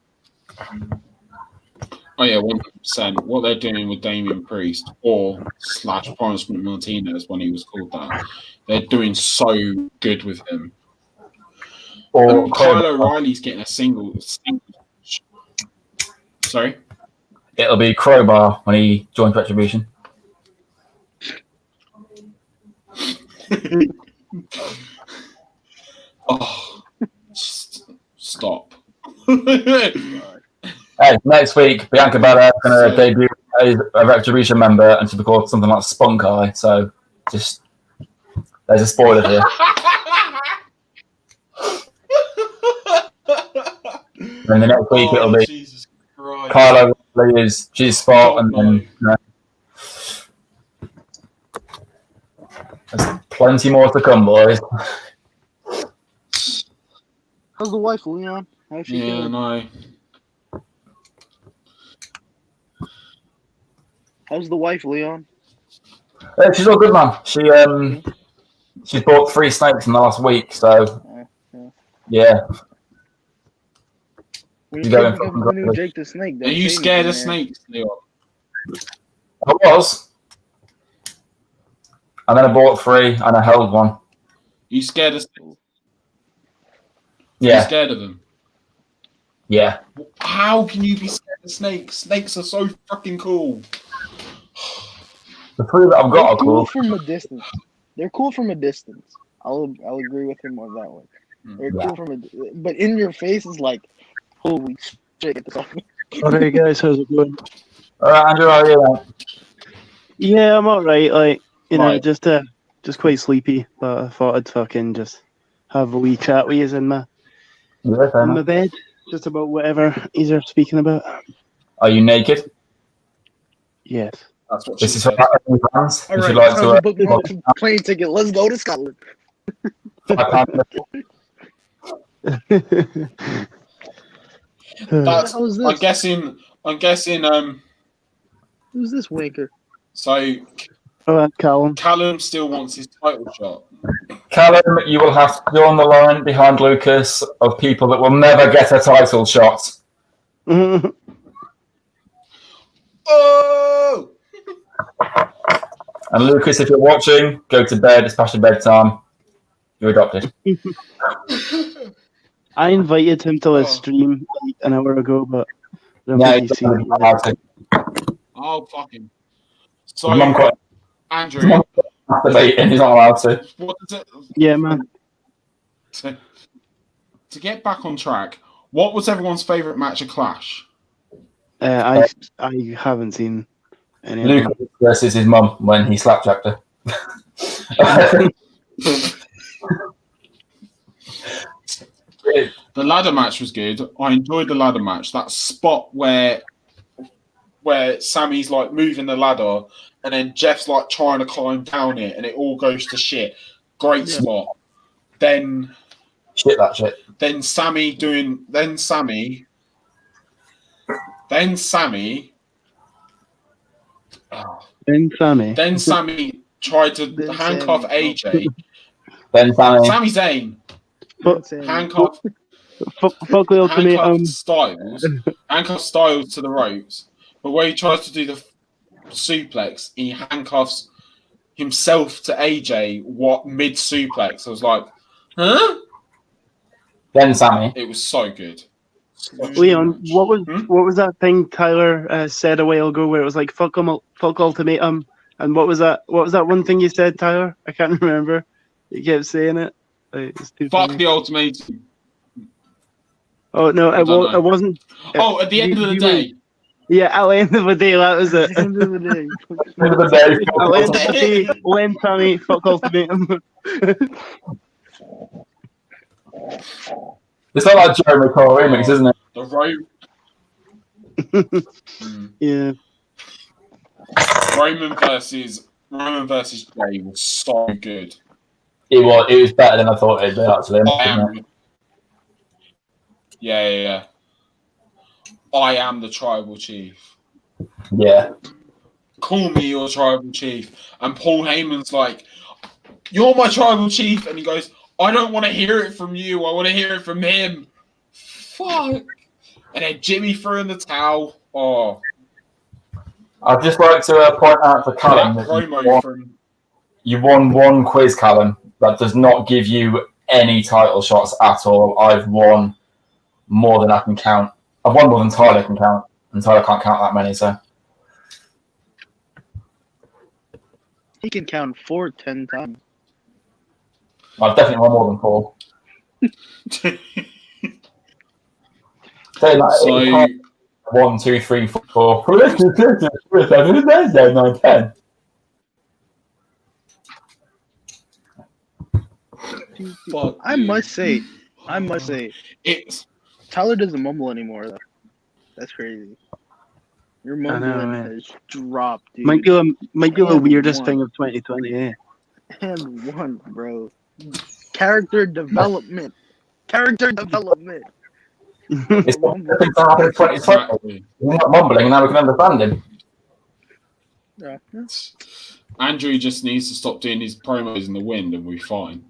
Speaker 2: Oh yeah, 100%. What they're doing with Damian Priest or / Punishment Martinez when he was called that, they're doing so good with him. Or Kyle O'Reilly's getting a single. Sorry?
Speaker 5: It'll be Crowbar when he joins Retribution.
Speaker 2: Oh, stop.
Speaker 5: Hey, next week, Bianca Belair is going to debut as a Retribution member and she'll be called something like Spunk Eye. So just There's a spoiler here. And the next week it'll be
Speaker 2: Jesus Christ.
Speaker 5: Kylo Ray is G-Spot, and then there's plenty more to come, boys.
Speaker 8: How's the wife, Leon? How's she
Speaker 2: Yeah,
Speaker 8: doing?
Speaker 2: no.
Speaker 8: How's the wife, Leon?
Speaker 5: She's all good, man. She's bought 3 snakes in the last week, so yeah.
Speaker 8: When
Speaker 5: You
Speaker 8: you
Speaker 5: going
Speaker 8: become
Speaker 5: fucking
Speaker 8: the new
Speaker 5: good.
Speaker 8: Jake the Snake,
Speaker 2: Are
Speaker 8: don't
Speaker 2: you
Speaker 8: say
Speaker 2: scared of
Speaker 8: anything, man.
Speaker 2: snakes, Leon?
Speaker 5: I was. And then I bought 3 and I held 1.
Speaker 2: You scared of snakes? You
Speaker 5: Yeah,
Speaker 2: scared of them?
Speaker 5: yeah.
Speaker 2: How can you be scared of snakes? Snakes are so fucking cool.
Speaker 5: The 3 that I've got
Speaker 8: They're
Speaker 5: are
Speaker 8: cool
Speaker 5: cool.
Speaker 8: from a distance. They're cool from a distance. I'll agree with him on that one. They're
Speaker 5: Yeah.
Speaker 8: cool from a, but in your face is like, holy shit! Get this off me.
Speaker 3: Alright, guys, how's it going?
Speaker 5: All right, Andrew, how are you? Man?
Speaker 3: Yeah, I'm alright. Like, you know,
Speaker 2: Right.
Speaker 3: just quite sleepy, but I thought I'd fucking just have a wee chat with you in my
Speaker 5: Yeah, fair
Speaker 3: in my
Speaker 5: enough.
Speaker 3: bed, just about whatever you're speaking about.
Speaker 5: Are you naked?
Speaker 3: Yes.
Speaker 2: That's what she
Speaker 5: This is for
Speaker 2: said.
Speaker 5: any fans.
Speaker 8: All
Speaker 5: If
Speaker 8: right,
Speaker 5: you'd like
Speaker 8: time
Speaker 5: to,
Speaker 8: to book my plane ticket. Let's go to Scotland.
Speaker 2: That's,
Speaker 8: How is this?
Speaker 2: I'm guessing,
Speaker 8: Who's this wanker?
Speaker 2: so
Speaker 3: Callum.
Speaker 2: Callum still wants his title shot.
Speaker 5: Callum, you will have to go on the line behind Lucas of people that will never get a title shot.
Speaker 2: Oh!
Speaker 5: And Lucas, if you're watching, go to bed. It's past your bedtime. You're adopted.
Speaker 3: I invited him to a
Speaker 2: Oh.
Speaker 3: stream like an hour ago, but I don't
Speaker 5: Yeah,
Speaker 3: think he's seen it yet.
Speaker 5: allowed to.
Speaker 2: Oh, fucking.
Speaker 5: His mum
Speaker 2: So,
Speaker 5: quite
Speaker 2: Andrew,
Speaker 5: masturbating. He's not allowed to.
Speaker 2: what does it...
Speaker 3: Yeah, man.
Speaker 2: To get back on track, what was everyone's favourite match of Clash?
Speaker 3: I haven't seen any of them.
Speaker 5: Lucas versus his mum when he slapjacked her.
Speaker 2: The ladder match was good. I enjoyed the ladder match. That spot where Sammy's like moving the ladder and then Jeff's like trying to climb down it and it all goes to shit. Great spot. Then
Speaker 5: Shit, that shit.
Speaker 2: Sammy
Speaker 3: Ben Sammy.
Speaker 2: Then Sammy tried to
Speaker 8: Then
Speaker 2: handcuff
Speaker 8: Sammy.
Speaker 2: AJ.
Speaker 5: Then Sammy.
Speaker 2: Sami Zayn handcuffed
Speaker 3: Fuck the ultimatum.
Speaker 2: handcuffs Styles to the ropes. But when he tries to do the suplex, he handcuffs himself to AJ mid suplex. I was like, huh?
Speaker 5: Then Sammy.
Speaker 2: It was so good.
Speaker 3: Leon, what was that thing Tyler said a while ago where it was like fuck ultimatum, and what was that one thing you said, Tyler? I can't remember. You kept saying it. Like, it's too
Speaker 2: Fuck
Speaker 3: funny.
Speaker 2: the ultimatum.
Speaker 3: Oh no,
Speaker 2: I don't know.
Speaker 3: it wasn't.
Speaker 2: Oh, at the end of the day.
Speaker 3: Yeah, at the end of the day, that was it.
Speaker 8: End of the day.
Speaker 5: End of the day.
Speaker 3: At the end of the day, Len Sammy, fuck ultimatum.
Speaker 5: It's not like Jeremy Cole remix, isn't it?
Speaker 2: The rope.
Speaker 3: Yeah.
Speaker 2: Roman versus Jay was so good.
Speaker 5: It was better than I thought it'd be, actually.
Speaker 2: Yeah. I am the tribal chief.
Speaker 5: Yeah.
Speaker 2: Call me your tribal chief. And Paul Heyman's like, you're my tribal chief. And he goes, I don't want to hear it from you. I want to hear it from him. Fuck. And then Jimmy threw in the towel. Oh.
Speaker 5: I'd just like to point out for Callum
Speaker 2: That
Speaker 5: that
Speaker 2: promo from...
Speaker 5: you won one quiz, Callum. That does not give you any title shots at all. I've won more than I can count. I've won more than Tyler can count, and Tyler can't count that many, so...
Speaker 8: He can count 4 10 times.
Speaker 5: I've definitely won more than 4.
Speaker 2: So...
Speaker 5: 1, 2, 3, 4, 5, 6, 7, 8, 9, 10.
Speaker 2: Fuck
Speaker 8: I
Speaker 2: you.
Speaker 8: must say,
Speaker 2: It's
Speaker 8: Tyler doesn't mumble anymore though. That's crazy. Your mumbling has dropped, dude.
Speaker 3: Might be the
Speaker 8: And
Speaker 3: weirdest
Speaker 8: one.
Speaker 3: thing of 2020. Eh?
Speaker 8: And one, bro. Character development. Character development.
Speaker 5: It's what things that happened in 2020.
Speaker 2: exactly.
Speaker 5: We're not mumbling, and now we can understand him.
Speaker 8: Yeah.
Speaker 2: Andrew just needs to stop doing his promos in the wind, and we'll be fine.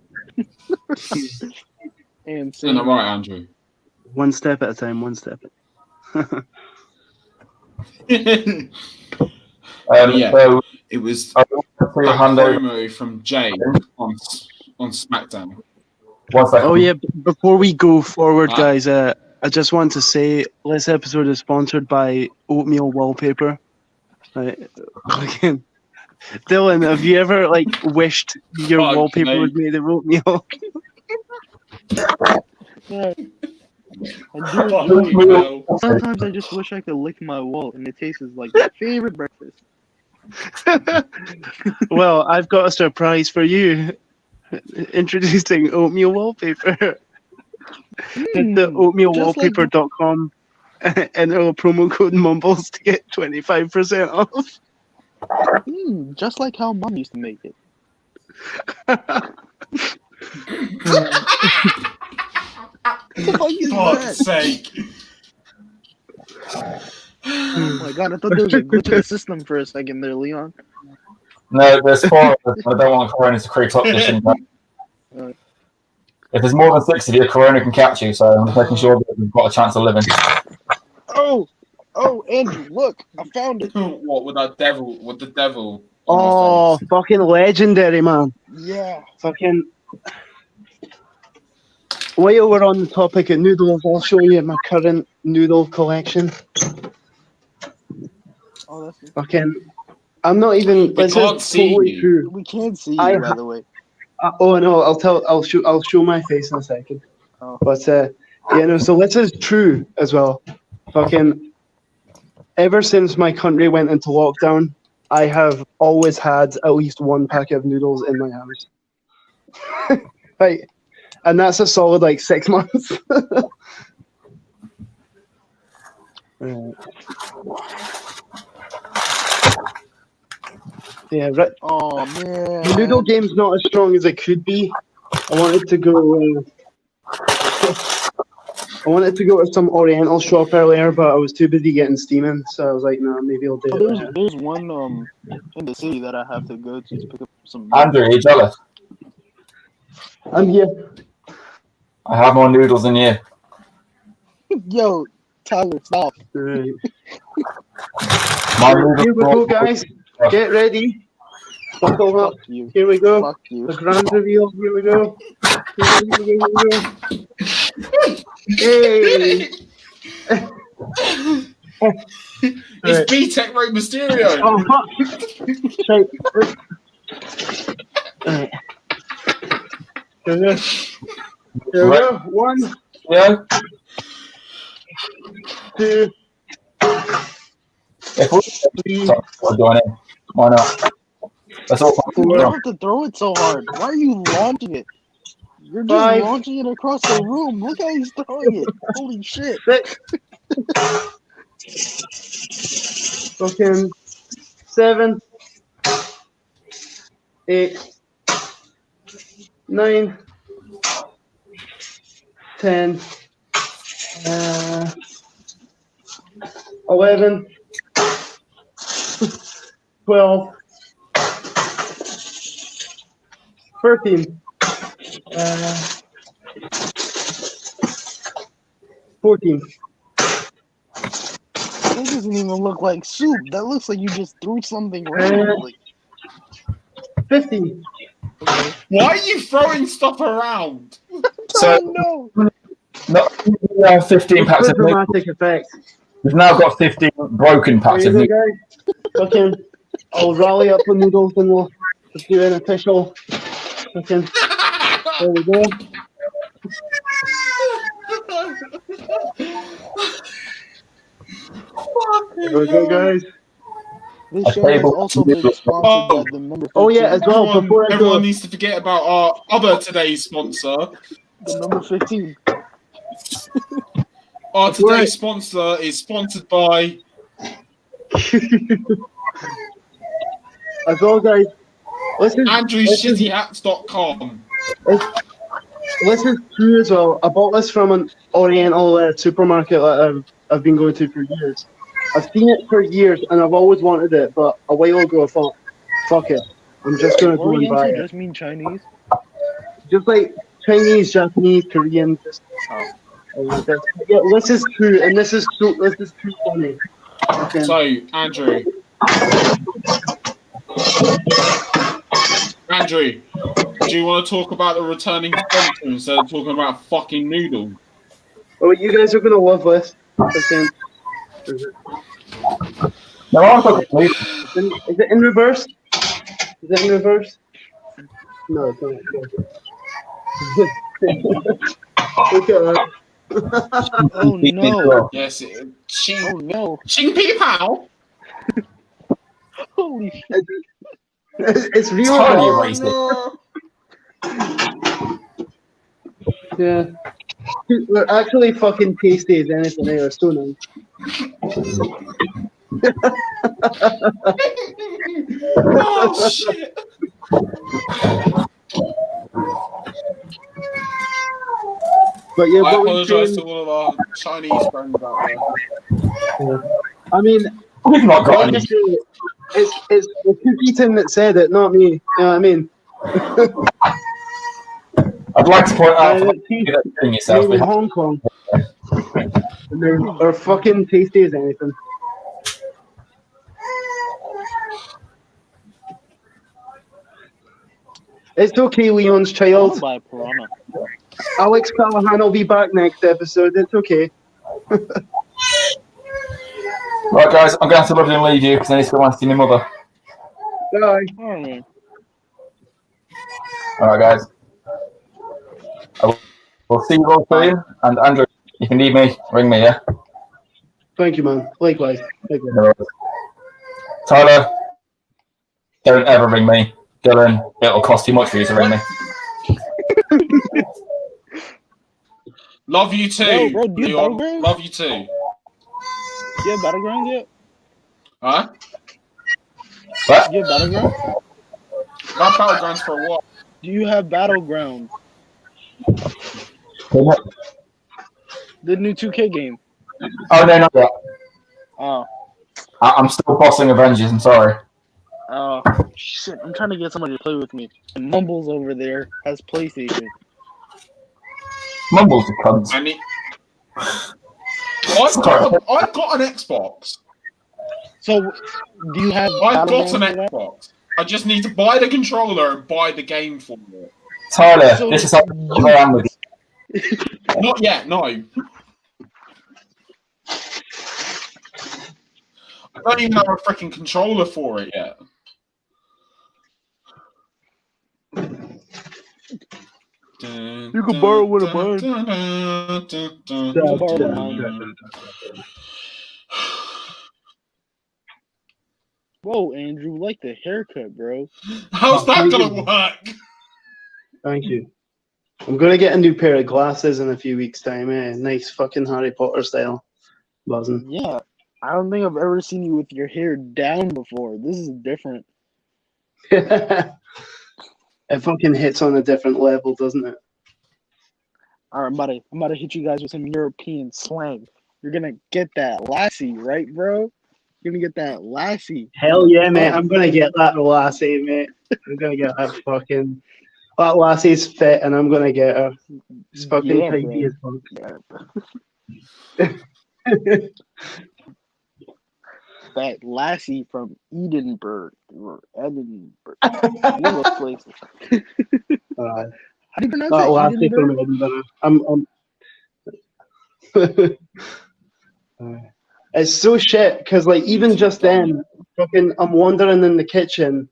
Speaker 8: And
Speaker 2: Isn't that right, Andrew?
Speaker 3: One step at a time. One step.
Speaker 2: Yeah.
Speaker 5: So
Speaker 2: It was
Speaker 5: I
Speaker 2: that
Speaker 5: want to hand over.
Speaker 2: promo from Jay on SmackDown.
Speaker 5: 1 second.
Speaker 3: Oh yeah. Before we go forward,
Speaker 2: Ah.
Speaker 3: guys, I just want to say this episode is sponsored by Oatmeal Wallpaper. Right. Again, Dylan, have you ever wished your
Speaker 2: Fuck
Speaker 3: wallpaper
Speaker 2: me.
Speaker 3: was made of oatmeal?
Speaker 8: Yeah. Sometimes I just wish I could lick my wall and it tastes like my favorite breakfast.
Speaker 3: Well, I've got a surprise for you. Introducing Oatmeal Wallpaper. The oatmealwallpaper.com and enter promo code Mumbles to get 25% off.
Speaker 8: Just like how Mom used to make it. What the fuck is
Speaker 2: Fuck's
Speaker 8: that?
Speaker 2: sake.
Speaker 8: Oh my god, I thought there was a glitch in the system for a second there, Leon.
Speaker 5: No, there's 4 of us. I don't want Corona to creep up this thing. If there's more than 6 of you, Corona can catch you, so I'm making sure that we've got a chance of living.
Speaker 8: Oh, Andrew, look, I found it.
Speaker 2: What with that devil? With the devil?
Speaker 3: Oh,
Speaker 2: On his face?
Speaker 3: fucking legendary, man.
Speaker 8: Yeah.
Speaker 3: Fucking. While we're on the topic of noodles, I'll show you my current noodle collection.
Speaker 8: Oh, that's
Speaker 3: Fucking. I'm not even.
Speaker 2: We
Speaker 3: This
Speaker 2: can't
Speaker 3: is
Speaker 2: see
Speaker 3: totally
Speaker 2: you.
Speaker 3: true.
Speaker 8: We can't see you,
Speaker 3: I
Speaker 8: by the way.
Speaker 3: Oh no, I'll show my face in a second.
Speaker 8: Oh.
Speaker 3: But yeah, no. So this is true as well. Fucking. Ever since my country went into lockdown, I have always had at least one packet of noodles in my house. Right, and that's a solid 6 months. Right. Yeah, right.
Speaker 8: Oh, man.
Speaker 3: The noodle game's not as strong as it could be. I wanted to go. I wanted to go to some Oriental shop earlier, but I was too busy getting steaming, so I was like, "No, maybe I'll do it."
Speaker 8: There's one in the city that I have to go to pick up some.
Speaker 5: Andrew, are you jealous?
Speaker 3: I'm here.
Speaker 5: I have more noodles than you.
Speaker 8: Yo, Tyler, stop.
Speaker 3: Right.
Speaker 5: My noodles
Speaker 3: Here we
Speaker 5: are
Speaker 3: go,
Speaker 5: all-
Speaker 3: guys. Get ready. Buckle up.
Speaker 8: Fuck you.
Speaker 3: Here we go.
Speaker 8: Fuck you.
Speaker 3: The grand reveal. Here we go. Here we go. Hey.
Speaker 2: It's B-Tech Rey Mysterio.
Speaker 3: Oh, fuck. Right. Here we go. Here we go. 1,
Speaker 5: Yeah.
Speaker 3: 2,
Speaker 5: If we're doing it, why not? That's all.
Speaker 8: You don't have to throw it so hard. Why are you launching it? You're just
Speaker 3: 5,
Speaker 8: launching it across the room. Look how he's throwing it. Holy shit.
Speaker 3: 6. Fucking 7, 8, 9, 10, 11, 12, 13, 14.
Speaker 8: That doesn't even look like soup. That looks like you just threw something randomly.
Speaker 3: 15.
Speaker 2: Why are you throwing stuff around?
Speaker 5: So,
Speaker 8: no.
Speaker 5: we have 15 packs
Speaker 3: For
Speaker 5: of noodles.
Speaker 3: dramatic effect.
Speaker 5: We've now got 15 broken packs
Speaker 3: There
Speaker 5: of
Speaker 3: you go,
Speaker 5: noodles.
Speaker 3: guys. Okay, I'll rally up the noodles and we'll do an official. Okay, there we go. There we go, guys.
Speaker 8: This
Speaker 5: A
Speaker 8: show has
Speaker 5: table-
Speaker 8: also been sponsored by the number 15.
Speaker 3: Oh yeah, as well. Before I
Speaker 2: Everyone
Speaker 3: go,
Speaker 2: needs to forget about our other today's sponsor.
Speaker 8: The number 15.
Speaker 2: Our
Speaker 3: Before
Speaker 2: today's sponsor is sponsored by.
Speaker 3: as well, guys. Listen,
Speaker 2: AndrewShittyHats.com.
Speaker 3: This is true as well. I bought this from an Oriental supermarket that I've been going to for years. I've seen it for years and I've always wanted it, but a while ago I thought, fuck it, I'm just going to go and buy
Speaker 8: Oriental
Speaker 3: it.
Speaker 8: just mean Chinese?
Speaker 3: Just like Chinese, Japanese, Korean. Just, yeah, this is true, and this is true funny. Okay.
Speaker 2: So, Andrew, do you want to talk about the returning sponsor instead of talking about fucking noodle?
Speaker 3: Oh, you guys are going to love this. Okay.
Speaker 5: No, I'm talking.
Speaker 3: Is it in reverse? Is it in reverse? No, it's not. Look at that.
Speaker 8: Oh no.
Speaker 2: Yes, Ching,
Speaker 8: Oh no.
Speaker 2: Ching Pee Pow.
Speaker 8: Holy shit.
Speaker 3: It's real.
Speaker 5: Totally
Speaker 2: Oh,
Speaker 5: racist.
Speaker 3: Yeah. They're actually fucking tasty as anything. They are so nice.
Speaker 2: Oh shit!
Speaker 3: But yeah,
Speaker 2: I
Speaker 3: what we
Speaker 2: apologise to
Speaker 3: saying,
Speaker 2: all of our Chinese friends out there.
Speaker 3: I mean,
Speaker 5: We've not got
Speaker 3: what
Speaker 5: any.
Speaker 3: you say, it's the Putin that said it, not me. You know what I mean?
Speaker 5: I'd like to point out for
Speaker 3: It's
Speaker 5: you that you're doing yourself.
Speaker 3: made
Speaker 5: We
Speaker 3: in
Speaker 5: have
Speaker 3: Hong Kong. And they're fucking tasty as anything. It's okay, Leon's
Speaker 8: I
Speaker 3: child.
Speaker 8: want to buy a piranha.
Speaker 3: Alex Callahan will be back next episode. It's okay.
Speaker 5: Right, guys, I'm going to have to love you and leave you because I need to go and see my mother.
Speaker 3: Bye.
Speaker 8: Oh man.
Speaker 5: All right, guys. We'll see you all soon. And Andrew, if you need me, ring me, yeah?
Speaker 3: Thank you, man. Likewise. Likewise.
Speaker 5: Tyler, don't ever ring me. Dylan, it'll cost too much for you to ring me.
Speaker 2: Love you too.
Speaker 8: Yo, bro, do you
Speaker 2: Leon.
Speaker 8: Battlegrounds?
Speaker 2: Love you too.
Speaker 8: You have Battlegrounds yet?
Speaker 2: Huh?
Speaker 5: What?
Speaker 8: You have Battlegrounds?
Speaker 2: Not Battlegrounds for what?
Speaker 8: Do you have Battlegrounds? The new 2K game.
Speaker 5: Oh, no, not that.
Speaker 8: Oh.
Speaker 5: I'm still bossing Avengers, I'm sorry.
Speaker 8: Oh, shit. I'm trying to get somebody to play with me. And Mumbles over there has PlayStation.
Speaker 5: Mumbles a cunt.
Speaker 2: I need. I've got an Xbox.
Speaker 8: So, do you have
Speaker 2: I've got
Speaker 8: Battlegrounds
Speaker 2: an
Speaker 8: for that?
Speaker 2: Xbox. I just need to buy the controller and buy the game for it.
Speaker 5: Tyler,
Speaker 8: So
Speaker 5: this is how I am with you.
Speaker 2: Not yet, no. I don't even have a freaking controller for it yet.
Speaker 8: You can borrow one of mine. Borrow mine. Whoa, Andrew, like the haircut, bro.
Speaker 2: How's that gonna work?
Speaker 3: Thank you. I'm gonna get a new pair of glasses in a few weeks' time. Nice fucking Harry Potter style. Buzzing.
Speaker 8: Yeah, I don't think I've ever seen you with your hair down before. This is different.
Speaker 3: It fucking hits on a different level, doesn't it?
Speaker 8: All right, I'm about to hit you guys with some European slang. You're gonna get that lassie, right, bro? You're gonna get that lassie.
Speaker 3: Hell yeah, mate. I'm gonna get that lassie, mate. I'm gonna get that fucking. That lassie's fit, and I'm gonna get her. It's fucking
Speaker 8: Yeah,
Speaker 3: tidy as
Speaker 8: bro.
Speaker 3: fuck.
Speaker 8: Yeah. That lassie from Edinburgh or Edinburgh. One of those places. How do you pronounce
Speaker 3: That
Speaker 8: that?
Speaker 3: lassie
Speaker 8: Edinburgh?
Speaker 3: from Edinburgh. It's so shit because, like, even just then, fucking, I'm wandering in the kitchen,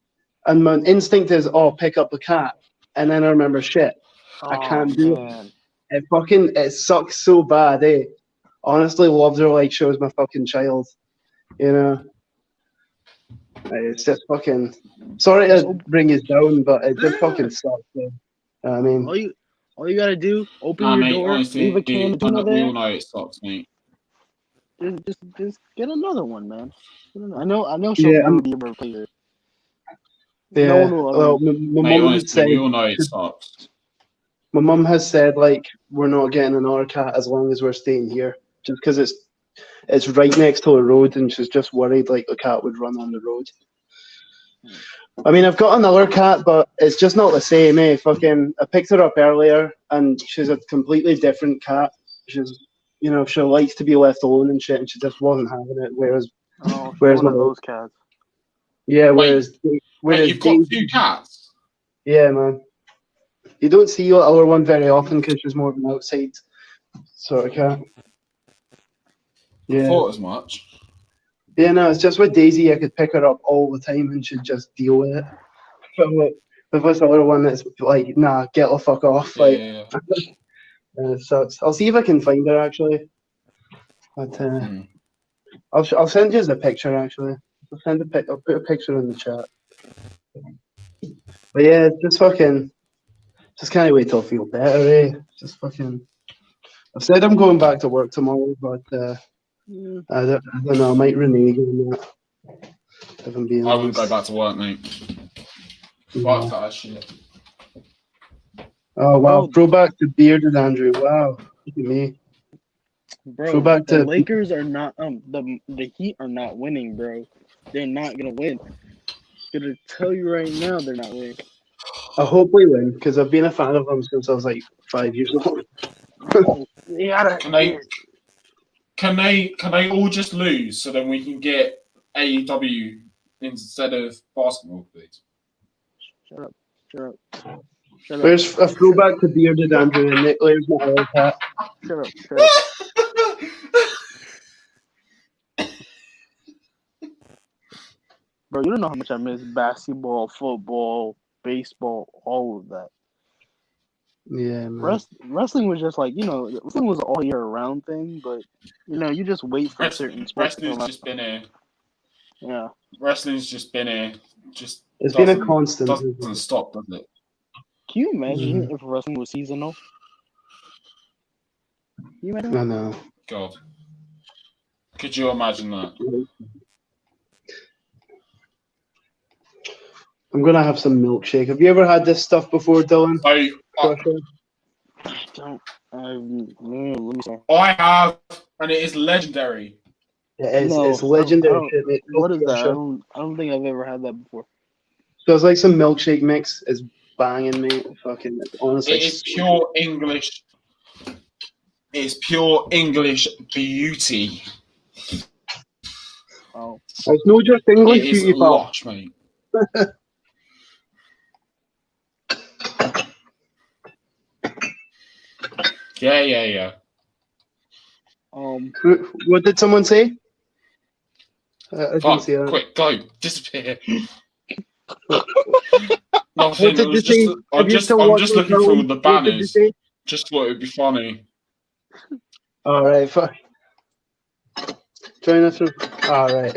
Speaker 3: and my instinct is, oh, pick up the cat, and then I remember, shit, I can't do it. It sucks so bad, eh? Honestly, loves her like she was my fucking child, you know. It's just fucking. Sorry to bring you down, but it just fucking sucks. Man. I mean,
Speaker 8: all you gotta do, open
Speaker 2: Nah,
Speaker 8: your
Speaker 2: mate,
Speaker 8: door,
Speaker 2: honestly,
Speaker 8: leave a can of tuna
Speaker 2: we
Speaker 8: there.
Speaker 2: all know it sucks, mate.
Speaker 8: Just get another one, man. I know.
Speaker 3: Yeah,
Speaker 8: Someone will be able to replace it.
Speaker 3: yeah.
Speaker 8: No one will.
Speaker 3: Well, my
Speaker 2: Mate,
Speaker 3: mum
Speaker 2: honestly,
Speaker 3: said.
Speaker 2: we all know it sucks.
Speaker 3: My mum has said like we're not getting another cat as long as we're staying here, just because it's right next to a road, and she's just worried like the cat would run on the road. I mean, I've got another cat, but it's just not the same, eh? Fucking, I picked her up earlier, and she's a completely different cat. She's, she likes to be left alone and shit, and she just wasn't having it. Whereas
Speaker 8: one of those cats.
Speaker 3: Yeah,
Speaker 2: Wait,
Speaker 3: whereas
Speaker 2: you've got two cats?
Speaker 3: Yeah, man. You don't see your other one very often because she's more of an outside sort of cat. Yeah.
Speaker 2: I thought as much.
Speaker 3: Yeah, no, it's just with Daisy, I could pick her up all the time and she'd just deal with it. But with this other one, that's like, nah, get the fuck off.
Speaker 2: Yeah.
Speaker 3: It sucks. I'll see if I can find her actually. But I'll send you the picture actually. I'll put a picture in the chat. But yeah, just can't wait till I feel better, eh? Just fucking. I've said I'm going back to work tomorrow, but I don't know. I might renege on that. If I'm being
Speaker 2: I wouldn't
Speaker 3: honest.
Speaker 2: go back to work, mate. Fuck that shit.
Speaker 3: Oh wow! Throwback to bearded Andrew. Wow, look at me.
Speaker 8: Bro,
Speaker 3: Throwback
Speaker 8: the
Speaker 3: to
Speaker 8: Lakers are not. The Heat are not winning, bro. They're not gonna win. I'm gonna tell you right now, they're not winning.
Speaker 3: I hope we win because I've been a fan of them since I was like 5 years old.
Speaker 2: Can they all just lose so then we can get AEW instead of basketball, please?
Speaker 8: Shut up.
Speaker 3: There's a throwback to bearded Andrew and Nick. There's my old hat.
Speaker 8: Shut up. Bro, you don't know how much I miss basketball, football, baseball, all of that.
Speaker 3: Yeah, man.
Speaker 8: Wrestling was just like, wrestling was an all year round thing, but you just wait for certain sports.
Speaker 2: Wrestling's just been here.
Speaker 8: Yeah.
Speaker 2: Wrestling's just been here.
Speaker 3: It's been a constant.
Speaker 2: Doesn't stop, does it?
Speaker 8: Can you imagine if wrestling was seasonal? Can you imagine?
Speaker 3: I know.
Speaker 2: God. Could you imagine that?
Speaker 3: I'm gonna have some milkshake. Have you ever had this stuff before, Dylan?
Speaker 2: I
Speaker 8: don't. Let me see.
Speaker 2: I have, and it is legendary.
Speaker 3: It's legendary shit, mate.
Speaker 8: What is that? I don't think I've ever had that before.
Speaker 3: So it's like some milkshake mix. It's banging, mate. Fucking honestly.
Speaker 2: It is pure English. It's pure English beauty.
Speaker 8: Oh.
Speaker 3: It's not just English
Speaker 2: it is
Speaker 3: beauty, pal.
Speaker 2: lush, mate. Yeah.
Speaker 3: What did someone say? I didn't see that.
Speaker 2: Quick, go, disappear.
Speaker 3: What did you say?
Speaker 2: I'm just looking through the banners. Just thought it would be funny.
Speaker 3: All right, fuck. Join us. All right.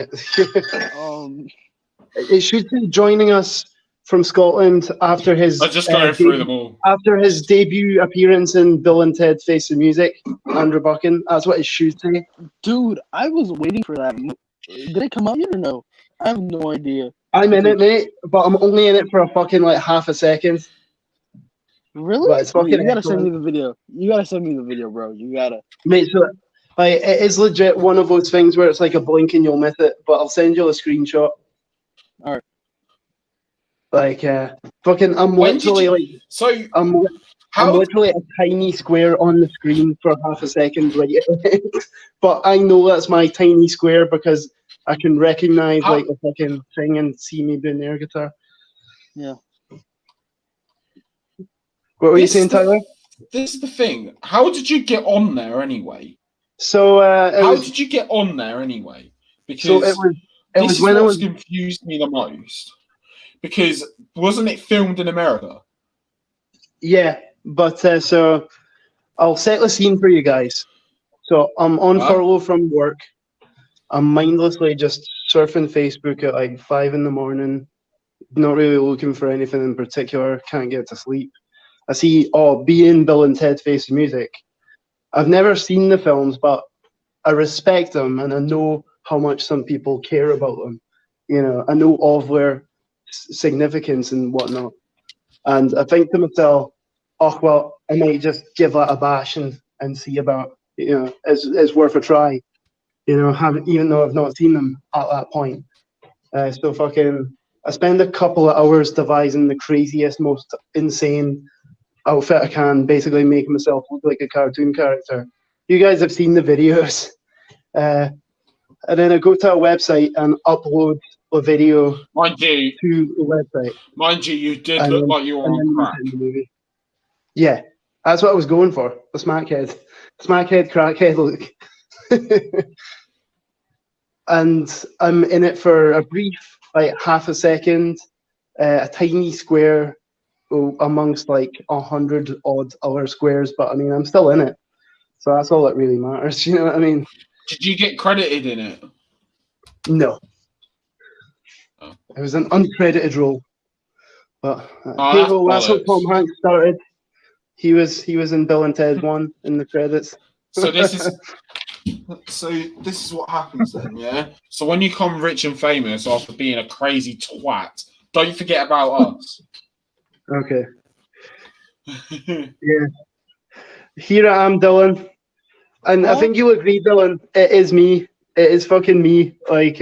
Speaker 3: It should be joining us from Scotland after his.
Speaker 2: I'm just going through them all.
Speaker 3: After his debut appearance in Bill and Ted Face the Music, Andrew Buchan. That's what it should say.
Speaker 8: Dude, I was waiting for that. Did it come out yet or no? I have no idea.
Speaker 3: I'm in it, mate, but I'm only in it for a fucking like half a second.
Speaker 8: Really?
Speaker 3: But it's fucking
Speaker 8: you gotta send me the video. You gotta send me the video, bro. You gotta.
Speaker 3: Mate, so like it is legit one of those things where it's like a blink and you'll miss it. But I'll send you a screenshot.
Speaker 8: All right.
Speaker 3: Like fucking, I'm literally I'm literally a tiny square on the screen for half a second, right? But I know that's my tiny square because I can recognize like the fucking thing and see me doing air guitar.
Speaker 8: Yeah.
Speaker 3: What were you saying, Tyler?
Speaker 2: This is the thing. How did you get on there anyway?
Speaker 3: So
Speaker 2: how did you get on there anyway? Because
Speaker 3: so it was when
Speaker 2: what's confused me the most. Because wasn't it filmed in America?
Speaker 3: Yeah, but so I'll set the scene for you guys. So I'm on furlough from work. I'm mindlessly just surfing Facebook at like 5 a.m, not really looking for anything in particular, can't get to sleep. I see, being Bill and Ted Face the Music. I've never seen the films, but I respect them and I know how much some people care about them. You know, I know of their significance and whatnot. And I think to myself, oh, well, I might just give that a bash and see about, you know, it's worth a try. You know, even though I've not seen them at that point. So fucking, I spend a couple of hours devising the craziest, most insane outfit I can, basically making myself look like a cartoon character. You guys have seen the videos. And then I go to a website and upload a video to the website.
Speaker 2: Mind you, you did look like you were on crack.
Speaker 3: Yeah, that's what I was going for. The smackhead, crackhead look. And I'm in it for a brief, like half a second, a tiny square amongst like 100 odd other squares. But I mean, I'm still in it, so that's all that really matters. You know what I mean?
Speaker 2: Did you get credited in it?
Speaker 3: No.
Speaker 2: Oh.
Speaker 3: It was an uncredited role. But
Speaker 2: that's
Speaker 3: how Tom Hanks started. He was in Bill and Ted 1 in the credits.
Speaker 2: So this is what happens then, yeah? So when you become rich and famous after being a crazy twat, don't forget about us.
Speaker 3: Okay. Yeah. Here I am, Dylan. And I think you'll agree, Dylan, it is me. It is fucking me. Like,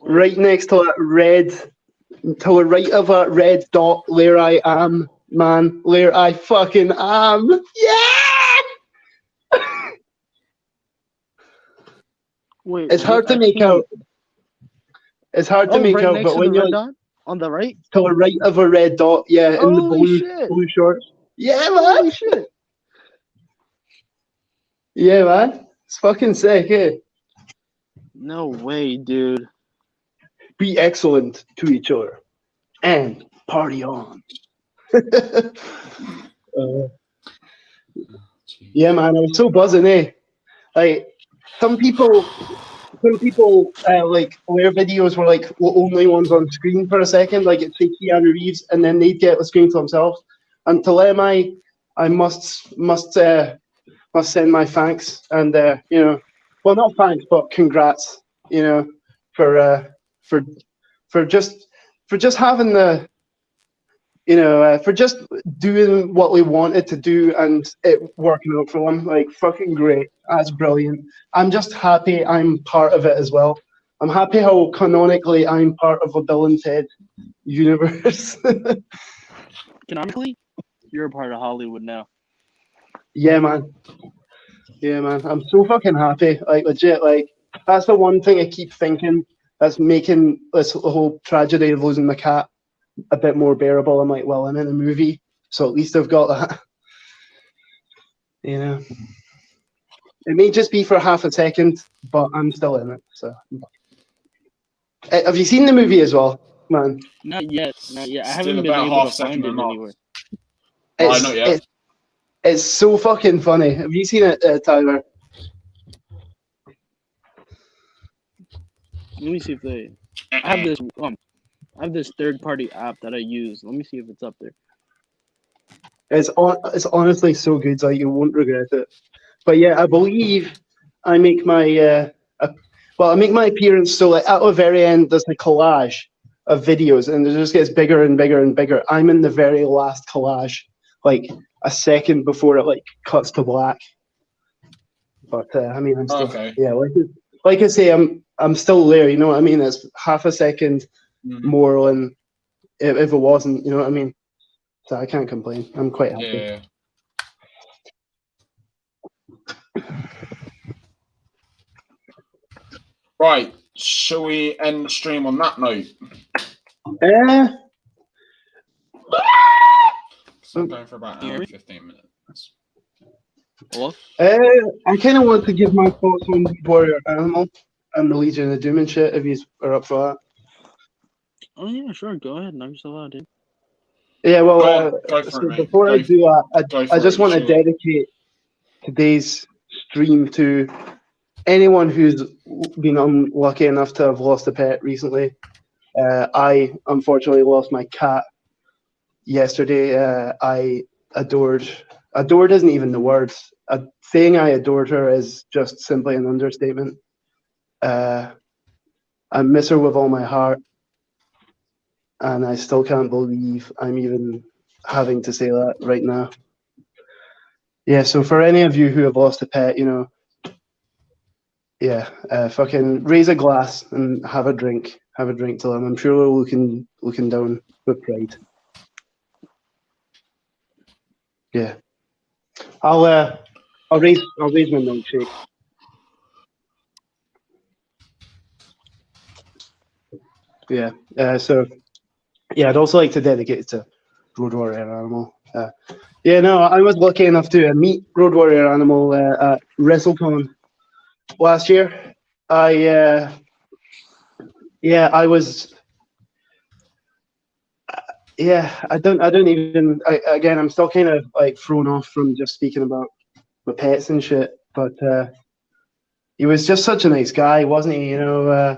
Speaker 3: right next to that red, to the right of that red dot, there I am, man. There I fucking am. Yeah!
Speaker 8: Wait,
Speaker 3: it's hard to make out. It's hard to make out, but when you're
Speaker 8: dot? On the right?
Speaker 3: To the right of a red dot, yeah, in the blue shorts. Yeah, man.
Speaker 8: Holy shit.
Speaker 3: Yeah, man. It's fucking sick, eh?
Speaker 8: No way, dude.
Speaker 3: Be excellent to each other. And party on. Yeah, man, I was so buzzing, eh? Like, some people like their videos were like the only ones on screen for a second, like it's say Keanu Reeves, and then they'd get the screen to themselves. And to them, I must send my thanks and you know, well, not thanks, but congrats, you know, for just having the, you know, for just doing what we wanted to do and it working out for them. Like, fucking great. That's brilliant. I'm just happy I'm part of it as well. I'm happy how canonically I'm part of a Bill and Ted universe.
Speaker 8: Canonically, you're a part of Hollywood now.
Speaker 3: Yeah, man. Yeah, man. I'm so fucking happy. Like, legit. Like, that's the one thing I keep thinking that's making this whole tragedy of losing my cat a bit more bearable. I'm like, well, I'm in a movie, so at least I've got that. You know, it may just be for half a second, but I'm still in it. So, have you seen the movie as well, man?
Speaker 8: Not yet. I
Speaker 2: Still
Speaker 8: haven't been
Speaker 2: about
Speaker 8: able
Speaker 2: half
Speaker 8: to
Speaker 2: second
Speaker 8: find it
Speaker 2: and a half.
Speaker 8: anywhere.
Speaker 2: Not yet.
Speaker 3: It's so fucking funny. Have you seen it, Tyler?
Speaker 8: Let me see if they. I have this third-party app that I use. Let me see if it's up there.
Speaker 3: It's honestly so good, like you won't regret it. But yeah, I believe I make my I make my appearance. So like at the very end, there's a collage of videos, and it just gets bigger and bigger and bigger. I'm in the very last collage, like a second before it like cuts to black. But I mean, I'm still like I say, I'm still there. You know what I mean? It's half a second more than if it wasn't. You know what I mean? So I can't complain. I'm quite happy.
Speaker 2: Yeah. Right. Shall we end the stream on that note? So I'm going for about an hour and 15 minutes.
Speaker 8: What?
Speaker 3: I kind of want to give my thoughts on Warrior Animal and the Legion of Doom and shit, if you are up for that.
Speaker 8: Oh, yeah, sure. Go ahead. Knock yourself out, dude.
Speaker 3: Yeah, well,
Speaker 2: go for it,
Speaker 3: before I do that, I just want to
Speaker 2: sure.
Speaker 3: dedicate today's stream to anyone who's been unlucky enough to have lost a pet recently, I unfortunately lost my cat yesterday. I adored isn't even the word. Saying I adored her is just simply an understatement. I miss her with all my heart, and I still can't believe I'm even having to say that right now. Yeah, so for any of you who have lost a pet, fucking raise a glass and have a drink. Have a drink to them. I'm sure we're looking down with pride. Yeah. I'll raise my milkshake. Yeah. I'd also like to dedicate it to Road Warrior Animal. I was lucky enough to meet Road Warrior Animal at WrestleCon last year. I was. I'm still kind of like thrown off from just speaking about my pets and shit. But he was just such a nice guy, wasn't he? And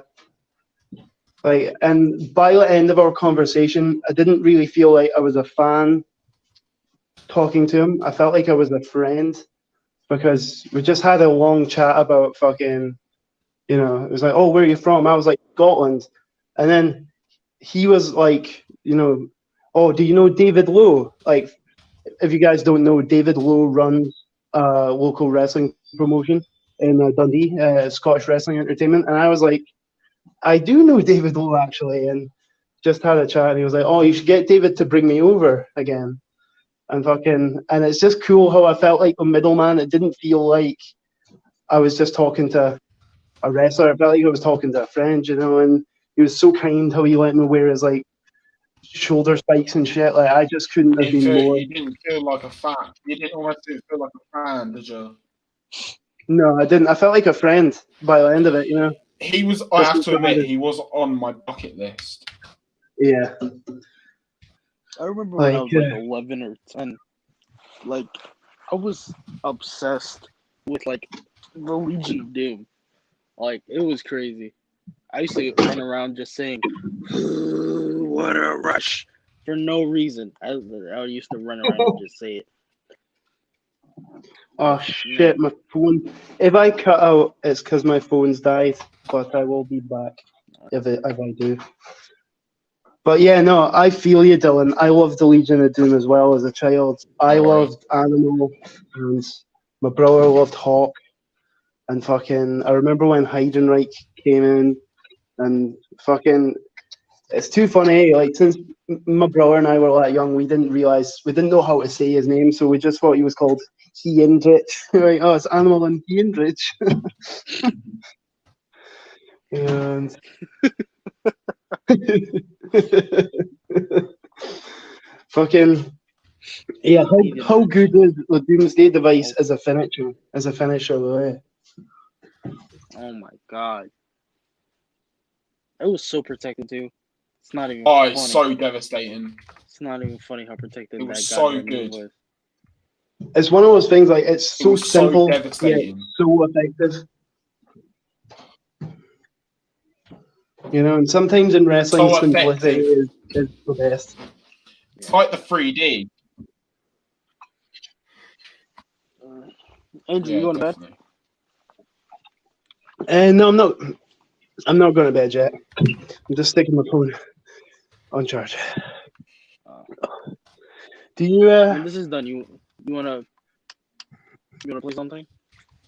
Speaker 3: by the end of our conversation, I didn't really feel like I was a fan talking to him. I felt like I was a friend because we just had a long chat about fucking, it was like, oh, where are you from? I was like, Scotland. And then he was like, oh, do you know David Lowe? Like, if you guys don't know, David Lowe runs a local wrestling promotion in Dundee, Scottish Wrestling Entertainment. And I was like, I do know David Lowe, actually. And just had a chat. And he was like, oh, you should get David to bring me over again. And it's just cool how I felt like a middleman. It didn't feel like I was just talking to a wrestler. I felt like I was talking to a friend, and he was so kind how he let me wear his, like, shoulder spikes and shit. Like, I just couldn't have been more.
Speaker 2: You didn't feel like a fan. You didn't almost feel like a fan, did you?
Speaker 3: No, I didn't. I felt like a friend by the end of it,
Speaker 2: He was, I have to admit, he was on my bucket list.
Speaker 3: Yeah.
Speaker 8: I remember when I was like 11 or 10. Like, I was obsessed with, like, the Legion of Doom. Like, it was crazy. I used to run around just saying, what a rush, for no reason. I used to run around and just say it.
Speaker 3: Oh, shit, my phone. If I cut out, it's because my phone's died, but I will be back if I do. But yeah, no, I feel you, Dylan. I loved the Legion of Doom as well as a child. I loved Animal, and my brother loved Hawk. And I remember when Heidenreich came in, and it's too funny. Like, since my brother and I were that young, we didn't know how to say his name, so we just thought he was called Heinrich. Like, oh, it's Animal and Heinrich. And how good is the Doomsday Device as a finisher? Right?
Speaker 8: Oh my god. It was so protected too. It's not even
Speaker 2: funny.
Speaker 8: It's
Speaker 2: so devastating.
Speaker 8: It's not even funny how protected
Speaker 2: it was
Speaker 8: that
Speaker 2: so
Speaker 8: guy
Speaker 2: good.
Speaker 8: was.
Speaker 3: It's one of those things, like, it's so simple,
Speaker 2: so devastating.
Speaker 3: yet so effective. And sometimes in wrestling,
Speaker 2: So
Speaker 3: simplicity is the best.
Speaker 2: It's like the 3D.
Speaker 8: Andrew, you going to bed?
Speaker 3: No, I'm not. I'm not going to bed yet. I'm just sticking my phone on charge. Do you?
Speaker 8: When this is done, you wanna play something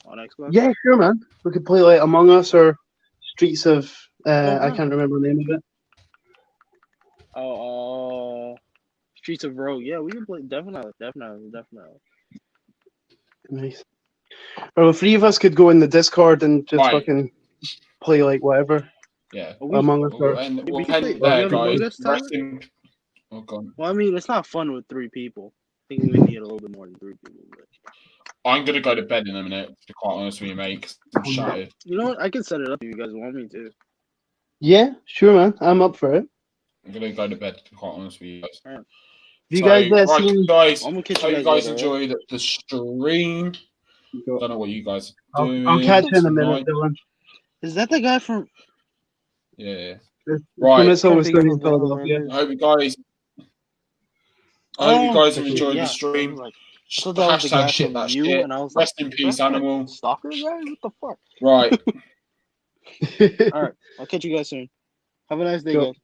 Speaker 8: on Xbox?
Speaker 3: Yeah, sure, man. We could play like Among Us or Streets of. I can't remember the name of it.
Speaker 8: Streets of Rogue. Yeah, we can play. Definitely.
Speaker 3: Nice. Well, 3 of us could go in the Discord and just fucking play like whatever.
Speaker 2: Yeah.
Speaker 3: Among Us.
Speaker 2: We'll end there, guys. Oh, God.
Speaker 8: Well, I mean, it's not fun with 3 people. I think we need a little bit more than 3 people. But...
Speaker 2: I'm going to go to bed in a minute, to be quite honest with you, mate, 'cause I'm shattered.
Speaker 8: You know what? I can set it up if you guys want me to.
Speaker 3: Yeah, sure, man. I'm up for it.
Speaker 2: I'm going to go to bed, to be quite honest with you guys.
Speaker 8: Right.
Speaker 3: You guys,
Speaker 2: guys,
Speaker 8: I'm gonna catch
Speaker 2: hope you guys
Speaker 8: later,
Speaker 2: enjoyed the stream. Don't know what you guys are doing.
Speaker 3: I'll catch you in a minute,
Speaker 2: tonight.
Speaker 3: Dylan.
Speaker 8: Is that the guy from?
Speaker 2: Yeah.
Speaker 3: It's
Speaker 2: Right.
Speaker 3: It's always sunny in Philadelphia.
Speaker 2: I hope you guys. Have enjoyed the stream.
Speaker 8: I thought that was the guy
Speaker 2: Shit
Speaker 8: from
Speaker 2: that
Speaker 8: you,
Speaker 2: shit.
Speaker 8: and I was
Speaker 2: Rest
Speaker 8: like,
Speaker 2: in peace,
Speaker 8: "Is that
Speaker 2: animal.
Speaker 8: the stalker guy? What the fuck?"
Speaker 2: Right.
Speaker 8: All right, I'll catch you guys soon. Have a nice day,
Speaker 3: Go.
Speaker 8: guys.